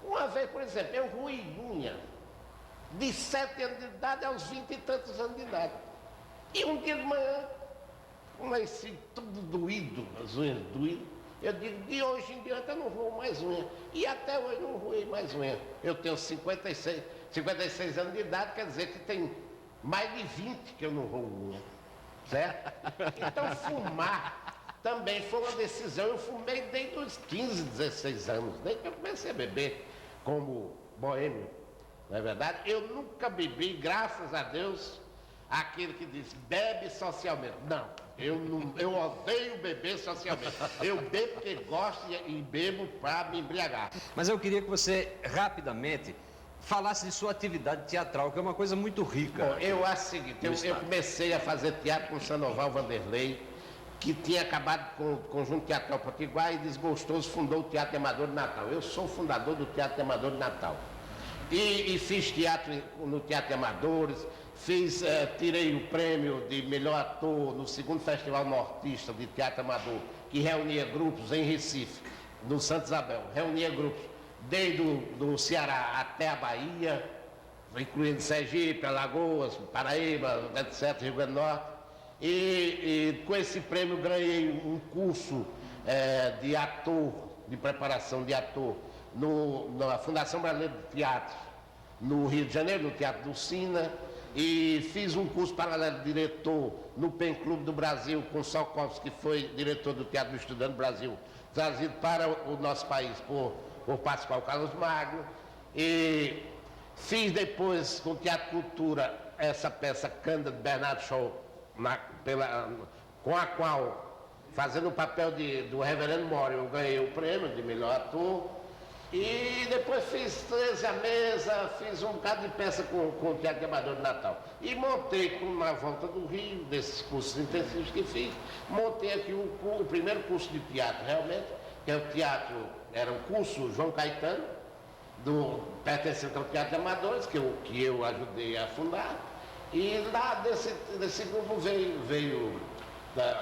Uma vez, por exemplo, eu roí unha de 7 anos de idade aos 20 e tantos anos de idade. E um dia de manhã, comecei tudo doído, as unhas doídas. Eu digo: de hoje em diante eu não roo mais unha. E até hoje não roei mais unha. Eu tenho 56 anos de idade, quer dizer que tem mais de 20 que eu não roo unha. Certo? Então fumar também foi uma decisão. Eu fumei desde os 15, 16 anos, desde que eu comecei a beber como boêmio. Não é verdade? Eu nunca bebi, graças a Deus, aquele que diz: bebe socialmente. Não, eu odeio beber socialmente. Eu bebo porque gosto e bebo para me embriagar. Mas eu queria que você, rapidamente, falasse de sua atividade teatral, que é uma coisa muito rica. Bom, eu acho o seguinte, eu comecei a fazer teatro com o Sandoval Vanderlei, que tinha acabado com o Conjunto Teatral Potiguar e desgostoso fundou o Teatro Amador de Natal. Eu sou o fundador do Teatro Amador de Natal. E fiz teatro no Teatro Amadores, tirei o prêmio de melhor ator no 2º Festival Nortista de Teatro Amador, que reunia grupos em Recife, no Santa Isabel, reunia grupos desde do Ceará até a Bahia, incluindo Sergipe, Alagoas, Paraíba, etc., Rio Grande do Norte. E com esse prêmio ganhei um curso de ator, de preparação de ator, na Fundação Brasileira de Teatro, no Rio de Janeiro, no Teatro do Sina, e fiz um curso paralelo de diretor no PEN Clube do Brasil, com Salkovski, que foi diretor do Teatro do Estudante do Brasil, trazido para o nosso país por Pascoal Carlos Magno. E fiz depois, com Teatro Cultura, essa peça Cândida de Bernardo Shaw, com a qual, fazendo o papel do Reverendo Mori, eu ganhei o prêmio de melhor ator. E depois fiz 13 à mesa, fiz um bocado de peça com o Teatro de Amador de Natal. E montei, na volta do Rio, desses cursos intensivos que fiz, montei aqui o primeiro curso de teatro, realmente, que é o teatro, era um curso João Caetano, pertencente ao Teatro de Amadores, que eu ajudei a fundar. E lá desse grupo veio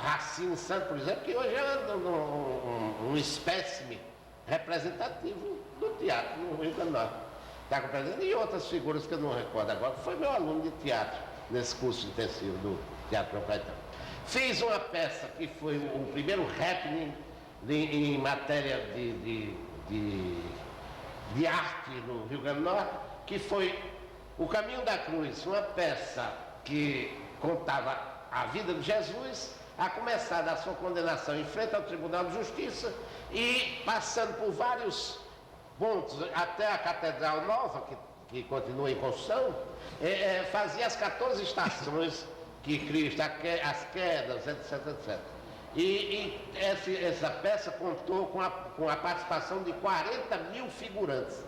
Racine Santos, por exemplo, que hoje é um espécime representativo do teatro no Rio Grande do Norte. Está compreendendo? E outras figuras que eu não recordo agora, foi meu aluno de teatro nesse curso intensivo do Teatro João Caetano. Fiz uma peça que foi o primeiro happening em matéria de arte no Rio Grande do Norte, que foi O Caminho da Cruz, uma peça que contava a vida de Jesus, a começar da sua condenação em frente ao Tribunal de Justiça e passando por vários pontos até a Catedral Nova, que continua em construção, fazia as 14 estações que Cristo, as quedas, etc, etc. E essa peça contou com a participação de 40 mil figurantes.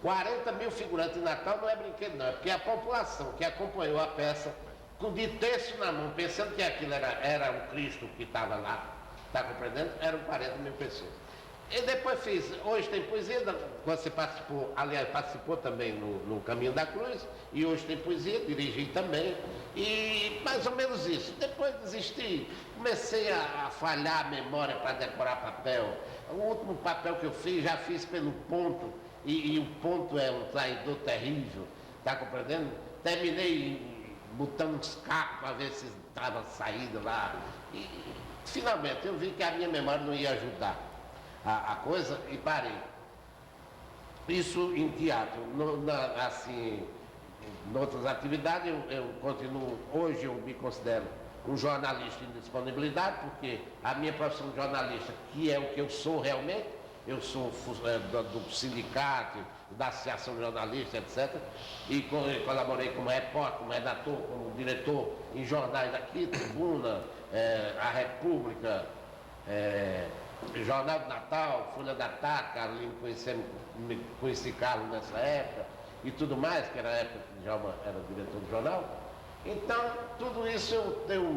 40 mil figurantes em Natal não é brinquedo não, é porque a população que acompanhou a peça, de terço na mão, pensando que aquilo era o Cristo que estava lá, está compreendendo? Eram 40 mil pessoas. E depois fiz, Hoje Tem Poesia, quando você participou, aliás, participou também no Caminho da Cruz, e Hoje Tem Poesia, dirigi também, e mais ou menos isso. Depois desisti, comecei a falhar a memória para decorar papel. O último papel que eu fiz, já fiz pelo Ponto, e o Ponto é um traidor terrível, está compreendendo? Terminei botando uns cacos para ver se estava saído lá. E finalmente eu vi que a minha memória não ia ajudar a coisa e parei. Isso em teatro. Em outras atividades eu continuo. Hoje eu me considero um jornalista em disponibilidade, porque a minha profissão de jornalista, que é o que eu sou realmente, eu sou do sindicato, da Associação de Jornalistas, etc. E colaborei como repórter, como redator, como diretor em jornais aqui, Tribuna, A República, Jornal do Natal, Folha da Tarde, Carlinhos, conheci Carlos nessa época, e tudo mais, que era a época que Djalma era diretor do jornal. Então, tudo isso eu tenho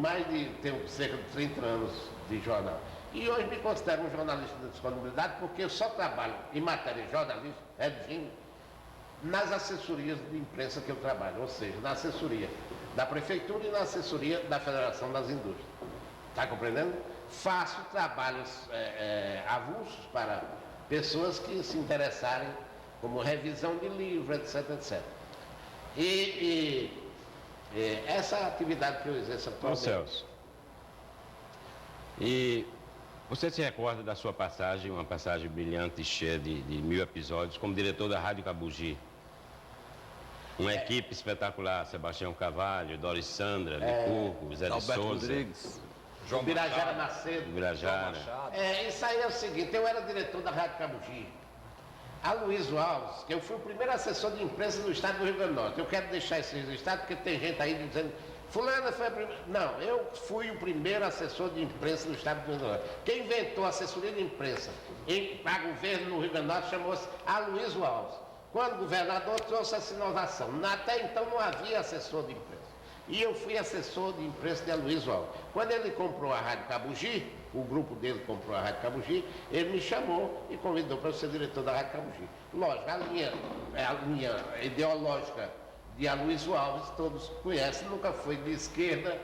cerca de 30 anos de jornal. E hoje me considero um jornalista de disponibilidade, porque eu só trabalho em matéria de jornalismo, redigindo, nas assessorias de imprensa que eu trabalho, ou seja, na assessoria da Prefeitura e na assessoria da Federação das Indústrias. Está compreendendo? Faço trabalhos avulsos para pessoas que se interessarem, como revisão de livro, etc, etc. Essa atividade que eu exerço atualmente. Celso, e você se recorda da sua passagem, uma passagem brilhante e cheia de 1000 episódios, como diretor da Rádio Cabugi? Uma equipe espetacular, Sebastião Carvalho, Doris Sandra, Licurgo, Zé de Alberto Souza, Rodrigues, João Birajara Macedo. Birajara. Isso aí é o seguinte, eu era diretor da Rádio Cabugi. A Luísio Alves, que eu fui o primeiro assessor de imprensa do estado do Rio Grande do Norte. Eu quero deixar isso registrado porque tem gente aí dizendo, fulana foi a primeira. Não, eu fui o primeiro assessor de imprensa do estado do Rio Grande do Norte. Quem inventou a assessoria de imprensa para governo no Rio Grande do Norte chamou-se Aloysio Alves. Quando governador trouxe essa inovação. Até então não havia assessor de imprensa. E eu fui assessor de imprensa de Aloysio Alves. Quando ele comprou a Rádio Cabugi, o grupo dele comprou a Rádio Cabugi, ele me chamou e convidou para eu ser diretor da Rádio Cabugi. Lógico, a linha ideológica de Aloysio Alves, todos conhecem, nunca foi de esquerda,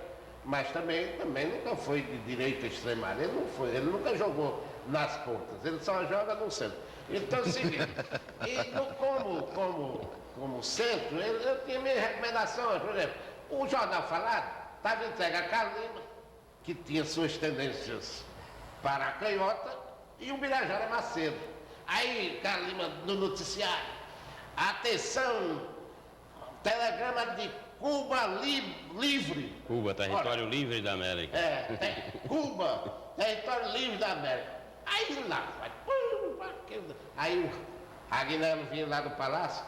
mas também nunca foi de direita extremada. Ele nunca jogou nas pontas, ele só joga no centro. Então é o seguinte, como centro, eu tinha minhas recomendações, por exemplo, o Jornal Falado estava entregue a Carlos Lima, que tinha suas tendências para a canhota, e o Birajara Macedo. Aí, Carlos Lima, no noticiário, atenção, telegrama de Cuba livre. Cuba, território livre da América. Cuba, território livre da América. Aí lá, aí o Aguinaldo vinha lá do palácio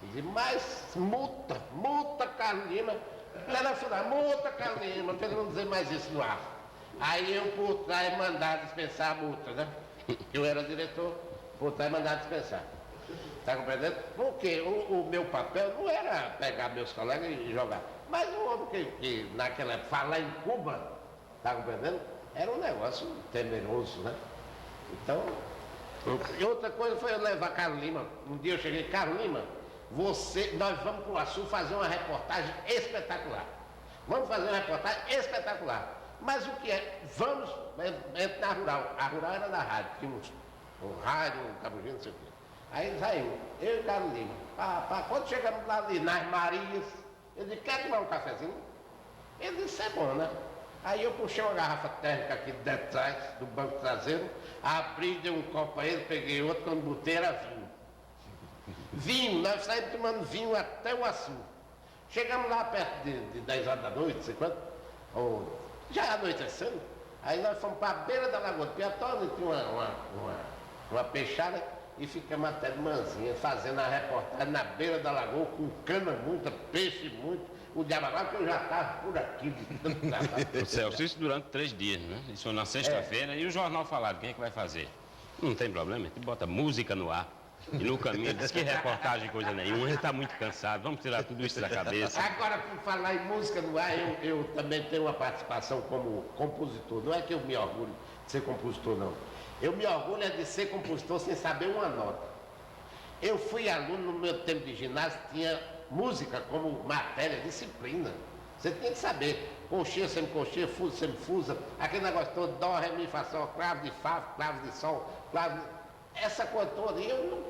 e dizia, mas multa Carlos Lima, multa Carlos Lima, não quero dizer mais isso no ar. Aí eu por trás mandar dispensar a multa, né? Eu era diretor, por trás mandar dispensar. Está compreendendo? Porque o meu papel não era pegar meus colegas e jogar. Mas o homem que naquela época, falar em Cuba, está compreendendo? Era um negócio temeroso, né? Então, e outra coisa foi eu levar Carlos Lima. Um dia eu cheguei, Carlos Lima, nós vamos para o Açu fazer uma reportagem espetacular. Vamos fazer uma reportagem espetacular. Mas o que é? Vamos entrar na Rural. A Rural era da rádio, tinha um rádio, um cabuginho, não sei o quê. Aí saímos, eu e o Carlos Lima. Quando chegamos lá ali nas Marias, eu disse, quer tomar um cafezinho? Ele disse, é bom, né? Aí eu puxei uma garrafa térmica aqui de trás, do banco traseiro, abri, dei um copo a ele, peguei outro, quando botei era vinho. Vinho, nós saímos tomando vinho até o Açu. Chegamos lá perto de 10 horas da noite, sei quanto, já anoitecendo. Aí nós fomos para a beira da Lagoa do Piató, tinha uma peixada, e ficamos até de mansinha, fazendo a reportagem na beira da lagoa, com cana muita, peixe muito. O diabo agora que eu já estava por aqui. O Celso, isso durante 3 dias, né? Isso foi na sexta-feira e o jornal falado, quem é que vai fazer? Não tem problema, a gente bota música no ar. E no caminho diz que reportagem coisa nenhuma, ele está muito cansado, vamos tirar tudo isso da cabeça. Agora, por falar em música no ar, eu também tenho uma participação como compositor. Não é que eu me orgulho de ser compositor, não. Eu me orgulho de ser compositor sem saber uma nota. Eu fui aluno no meu tempo de ginásio, tinha música como matéria, disciplina. Você tem que saber. Conchinha, semiconchinha, fusa, semifusa, aquele negócio todo, dó, ré, mi, fá, sol, clave de fá, clave de sol, clave de... Essa coisa toda,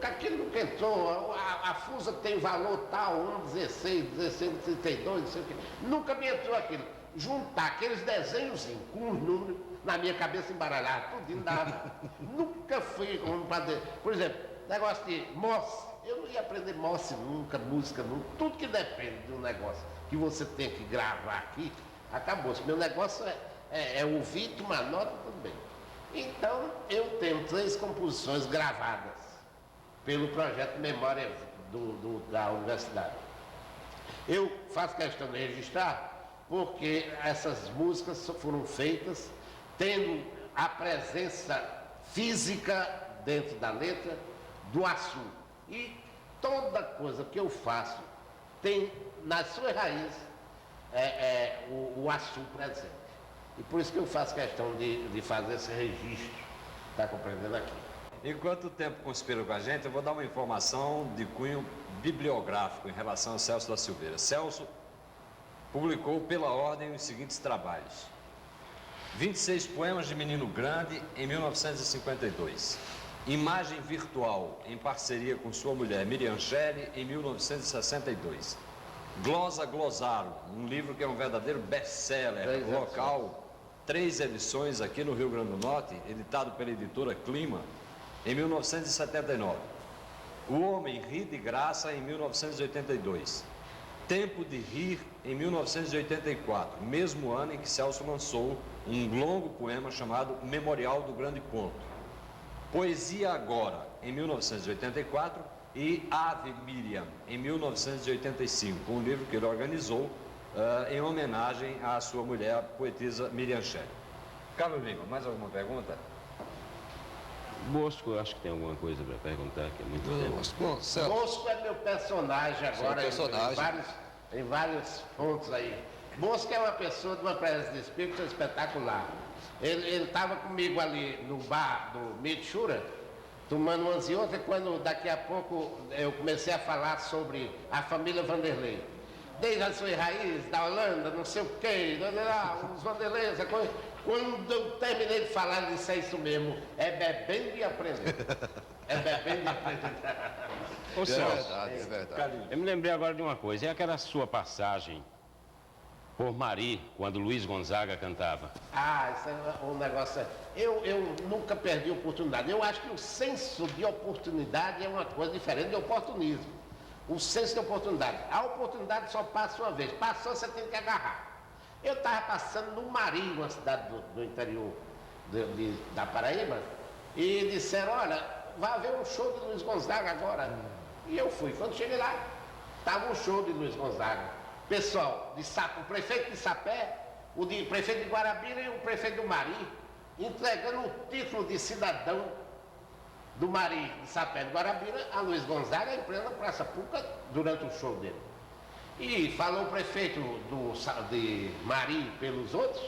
aquilo nunca entrou. A fusa tem valor tal, 1,16, 16,32, não sei o quê. Nunca me entrou aquilo. Juntar aqueles desenhozinhos com os números na minha cabeça embaralhada, tudo dava. Nunca fui como para... Por exemplo, negócio de Morse. Eu não ia aprender Morse nunca, música nunca. Tudo que depende de um negócio que você tem que gravar aqui, acabou-se. Meu negócio é ouvir, tomar nota, tudo bem. Então, eu tenho 3 composições gravadas pelo projeto Memória da Universidade. Eu faço questão de registrar porque essas músicas foram feitas tendo a presença física dentro da letra do Açu. E toda coisa que eu faço tem nas suas raízes o Açu presente. E por isso que eu faço questão de fazer esse registro, está compreendendo aqui. Enquanto o tempo conspira com a gente, eu vou dar uma informação de cunho bibliográfico em relação a Celso da Silveira. Celso publicou pela ordem os seguintes trabalhos: 26 poemas de Menino Grande, em 1952. Imagem Virtual, em parceria com sua mulher Miriam Shelley, em 1962. Glosa Glosaro, um livro que é um verdadeiro best-seller local, 3 edições aqui no Rio Grande do Norte, editado pela editora Clima, em 1979. O Homem Ri de Graça, em 1982. Tempo de Rir, em 1984, mesmo ano em que Celso lançou um longo poema chamado Memorial do Grande Ponto. Poesia Agora, em 1984, e Ave Miriam, em 1985, um livro que ele organizou em homenagem à sua mulher, a poetisa Miriam Shelley. Carlos Lima, mais alguma pergunta? Bosco, eu acho que tem alguma coisa para perguntar, que é muito tempo. Bosco é meu personagem agora, em vários pontos aí. Bosco é uma pessoa de uma presença de espírito espetacular. Ele estava comigo ali no bar do Mitchura, tomando umas e outras, quando daqui a pouco eu comecei a falar sobre a família Vanderlei. Desde as suas raízes, da Holanda, não sei o quê, os Vanderlei, essa coisa. Quando eu terminei de falar, ele disse, é isso mesmo, é bebendo e aprendendo. É bebendo e aprendendo. Ô, Celso, é verdade. Eu me lembrei agora de uma coisa, é aquela sua passagem por Mari, quando Luiz Gonzaga cantava. Isso é um negócio. Eu nunca perdi oportunidade. Eu acho que o senso de oportunidade é uma coisa diferente de oportunismo. O senso de oportunidade. A oportunidade só passa uma vez. Passou, você tem que agarrar. Eu estava passando no Mari, uma cidade do interior da Paraíba, e disseram, olha, vai haver um show de Luiz Gonzaga agora. E eu fui. Quando cheguei lá, estava um show de Luiz Gonzaga. Pessoal, o prefeito de Sapé, o prefeito de Guarabira e o prefeito do Mari, entregando o título de cidadão do Mari, de Sapé, de Guarabira, a Luiz Gonzaga em plena Praça Pública durante o show dele. E falou o prefeito de Mari pelos outros,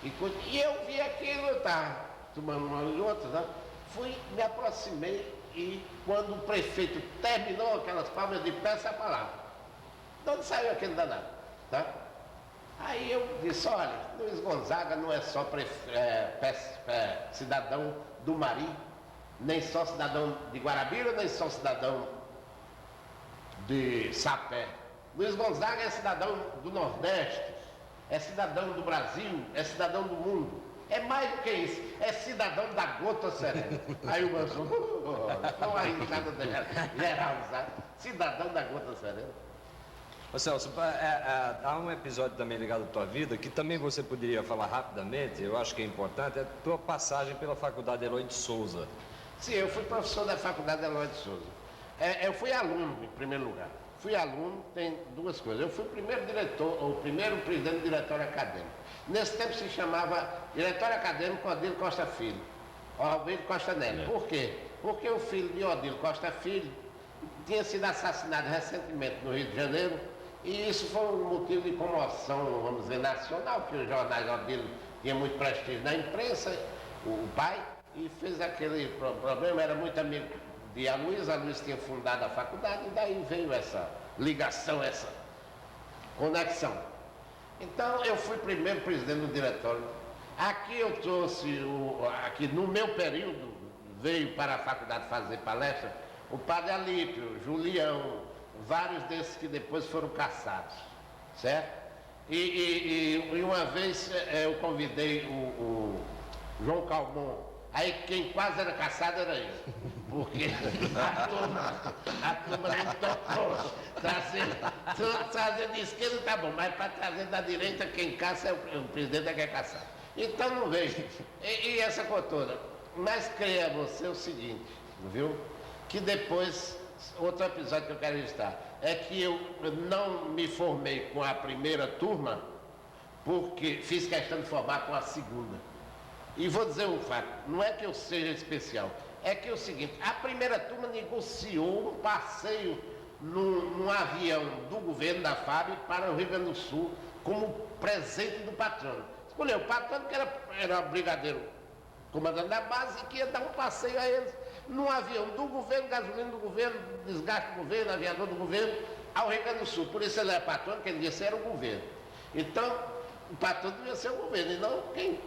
e eu vi aquilo, eu estava tomando uma e outra, né? Me aproximei e quando o prefeito terminou aquelas palmas, eu disse, peça a palavra. De onde saiu aquele danado? Tá? Aí eu disse, olha, Luiz Gonzaga não é só cidadão do Mari, nem só cidadão de Guarabira, nem só cidadão de Sapé. Luiz Gonzaga é cidadão do Nordeste, é cidadão do Brasil, é cidadão do mundo. É mais do que isso, é cidadão da gota serena. Aí o Manso, uma risada geral, sabe? Cidadão da gota serena. Ô Celso, há um episódio também ligado à tua vida que também você poderia falar rapidamente, eu acho que é importante, é a tua passagem pela Faculdade Eloy de Souza. Sim, eu fui professor da Faculdade Eloy de Souza. Eu fui aluno, em primeiro lugar. Fui aluno, tem duas coisas. Eu fui o primeiro presidente do diretório acadêmico. Nesse tempo se chamava Diretório Acadêmico Odilo Costa Filho, Albeiro Costa Neto. Por quê? Porque o filho de Odilo Costa Filho tinha sido assassinado recentemente no Rio de Janeiro, e isso foi um motivo de comoção, vamos dizer, nacional, porque os jornais Odilo tinham muito prestígio na imprensa, o pai, e fez aquele problema, era muito amigo de a Luiz tinha fundado a faculdade, e daí veio essa ligação, essa conexão. Então eu fui primeiro presidente do diretório. Aqui eu trouxe, aqui no meu período, veio para a faculdade fazer palestra, o padre Alípio, Julião, vários desses que depois foram caçados, certo? E uma vez eu convidei o João Calmon, aí quem quase era caçado era eu, porque a turma não topou, trazer de esquerda tá bom, mas para trazer da direita quem caça é o presidente que quer caçar. Então não vejo, e essa coisa toda, mas creia você o seguinte, viu? Que depois, outro episódio que eu quero registrar, é que eu não me formei com a primeira turma, porque fiz questão de formar com a segunda. E vou dizer um fato, não é que eu seja especial, é que é o seguinte, a primeira turma negociou um passeio num avião do governo da FAB para o Rio Grande do Sul como presente do patrono. Escolheu o patrono que era brigadeiro, comandante da base, e que ia dar um passeio a eles num avião do governo, gasolina do governo, desgaste do governo, aviador do governo, ao Rio Grande do Sul. Por isso ele é patrono, quem devia ser era o governo. Então, o patrono devia ser o governo, e não quem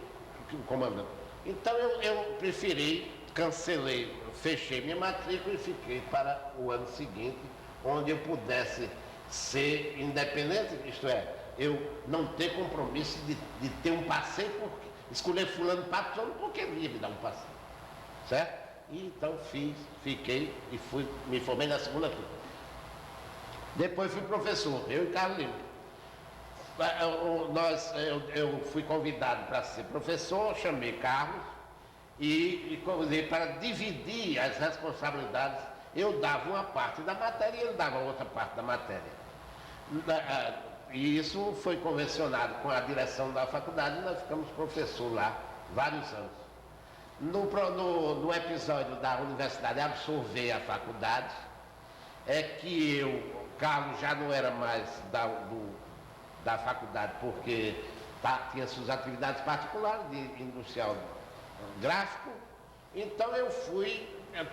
comandante. Então eu preferi, cancelei, fechei minha matrícula e fiquei para o ano seguinte, onde eu pudesse ser independente, isto é, eu não ter compromisso de ter um passeio, porque escolher fulano patrono, porque ele ia me dar um passeio, certo? E então fiquei e me formei na segunda turma. Depois fui professor, eu e Carlos Lima. Eu fui convidado para ser professor, chamei Carlos e convidei para dividir as responsabilidades. Eu dava uma parte da matéria e ele dava outra parte da matéria. E isso foi convencionado com a direção da faculdade e nós ficamos professor lá vários anos. No episódio da universidade absorver a faculdade, é que Carlos já não era mais da faculdade, porque tinha suas atividades particulares de industrial gráfico, então eu fui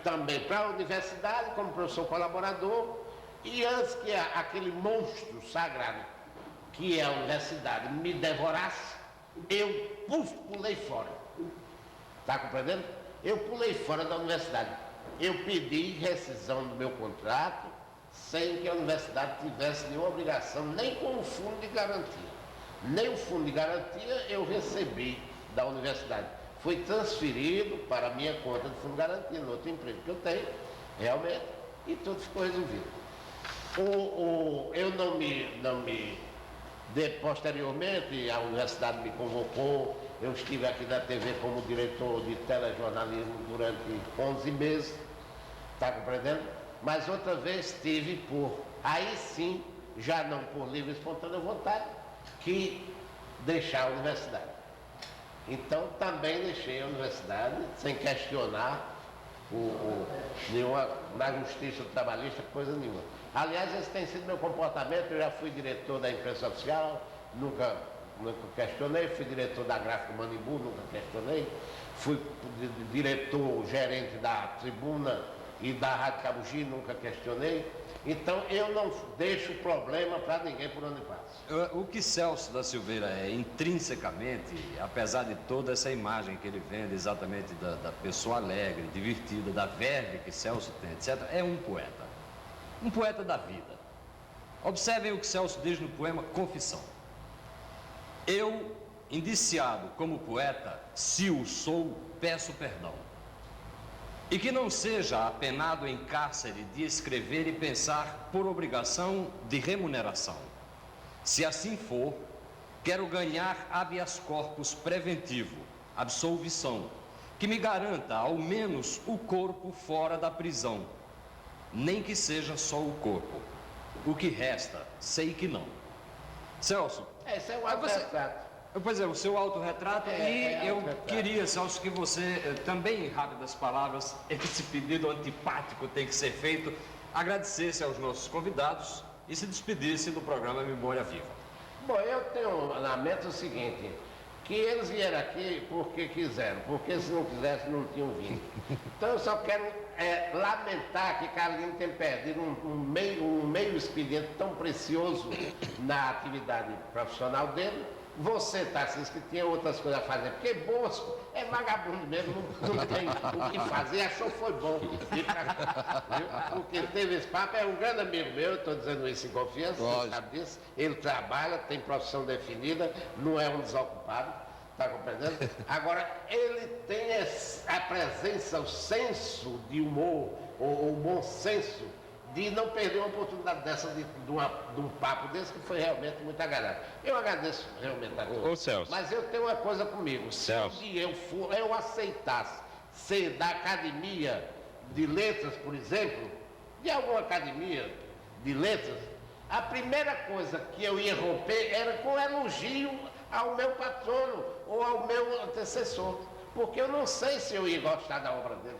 também para a universidade como professor colaborador, e antes que aquele monstro sagrado que é a universidade me devorasse, eu pulei fora. Está compreendendo? Eu pulei fora da universidade. Eu pedi rescisão do meu contrato sem que a universidade tivesse nenhuma obrigação, nem com o fundo de garantia. Nem o fundo de garantia eu recebi da universidade. Foi transferido para a minha conta de fundo de garantia, no outro emprego que eu tenho, realmente, e tudo ficou resolvido. Eu não me posteriormente, a universidade me convocou, eu estive aqui na TV como diretor de telejornalismo durante 11 meses, está compreendendo? Mas outra vez tive aí sim, já não por livre e espontânea vontade, que deixar a universidade. Então também deixei a universidade sem questionar nenhuma, na justiça trabalhista, coisa nenhuma. Aliás, esse tem sido meu comportamento. Eu já fui diretor da imprensa oficial, nunca questionei, fui diretor da Gráfica Manibu, nunca questionei, fui diretor, gerente da Tribuna e da Rádio Cabugi, nunca questionei. Então eu não deixo problema para ninguém por onde passa. O que Celso da Silveira é intrinsecamente, apesar de toda essa imagem que ele vende exatamente da pessoa alegre, divertida, da verve que Celso tem, etc., é um poeta. Um poeta da vida. Observem o que Celso diz no poema Confissão. Eu, indiciado como poeta, se o sou, peço perdão. E que não seja apenado em cárcere de escrever e pensar por obrigação de remuneração. Se assim for, quero ganhar habeas corpus preventivo, absolvição, que me garanta ao menos o corpo fora da prisão, nem que seja só o corpo. O que resta, sei que não. Celso. Esse é o autorretrato. Pois é, o seu autorretrato. Eu queria, Celso, que você também, em rápidas palavras, esse pedido antipático tem que ser feito, agradecesse aos nossos convidados e se despedisse do programa Memória Viva. Bom, eu tenho na mente o seguinte, que eles vieram aqui porque quiseram, porque se não quisessem não tinham vindo. Então eu só quero lamentar que Carlinhos tem perdido um meio expediente tão precioso na atividade profissional dele. Você, Tarcísio, que tinha outras coisas a fazer, porque Bosco é vagabundo mesmo, não tem o que fazer, achou que foi bom. Porque teve esse papo, é um grande amigo meu, estou dizendo isso em confiança, você sabe disso. Ele trabalha, tem profissão definida, não é um desocupado, está compreendendo? Agora, ele tem a presença, o senso de humor, o bom senso, de não perder uma oportunidade dessa, de um papo desse, que foi realmente muito agradável. Eu agradeço realmente a todos. Ô, Celso. Mas eu tenho uma coisa comigo. Celso. Se eu aceitasse ser da Academia de Letras, por exemplo, de alguma Academia de Letras, a primeira coisa que eu ia romper era com elogio ao meu patrono ou ao meu antecessor. Porque eu não sei se eu ia gostar da obra dele.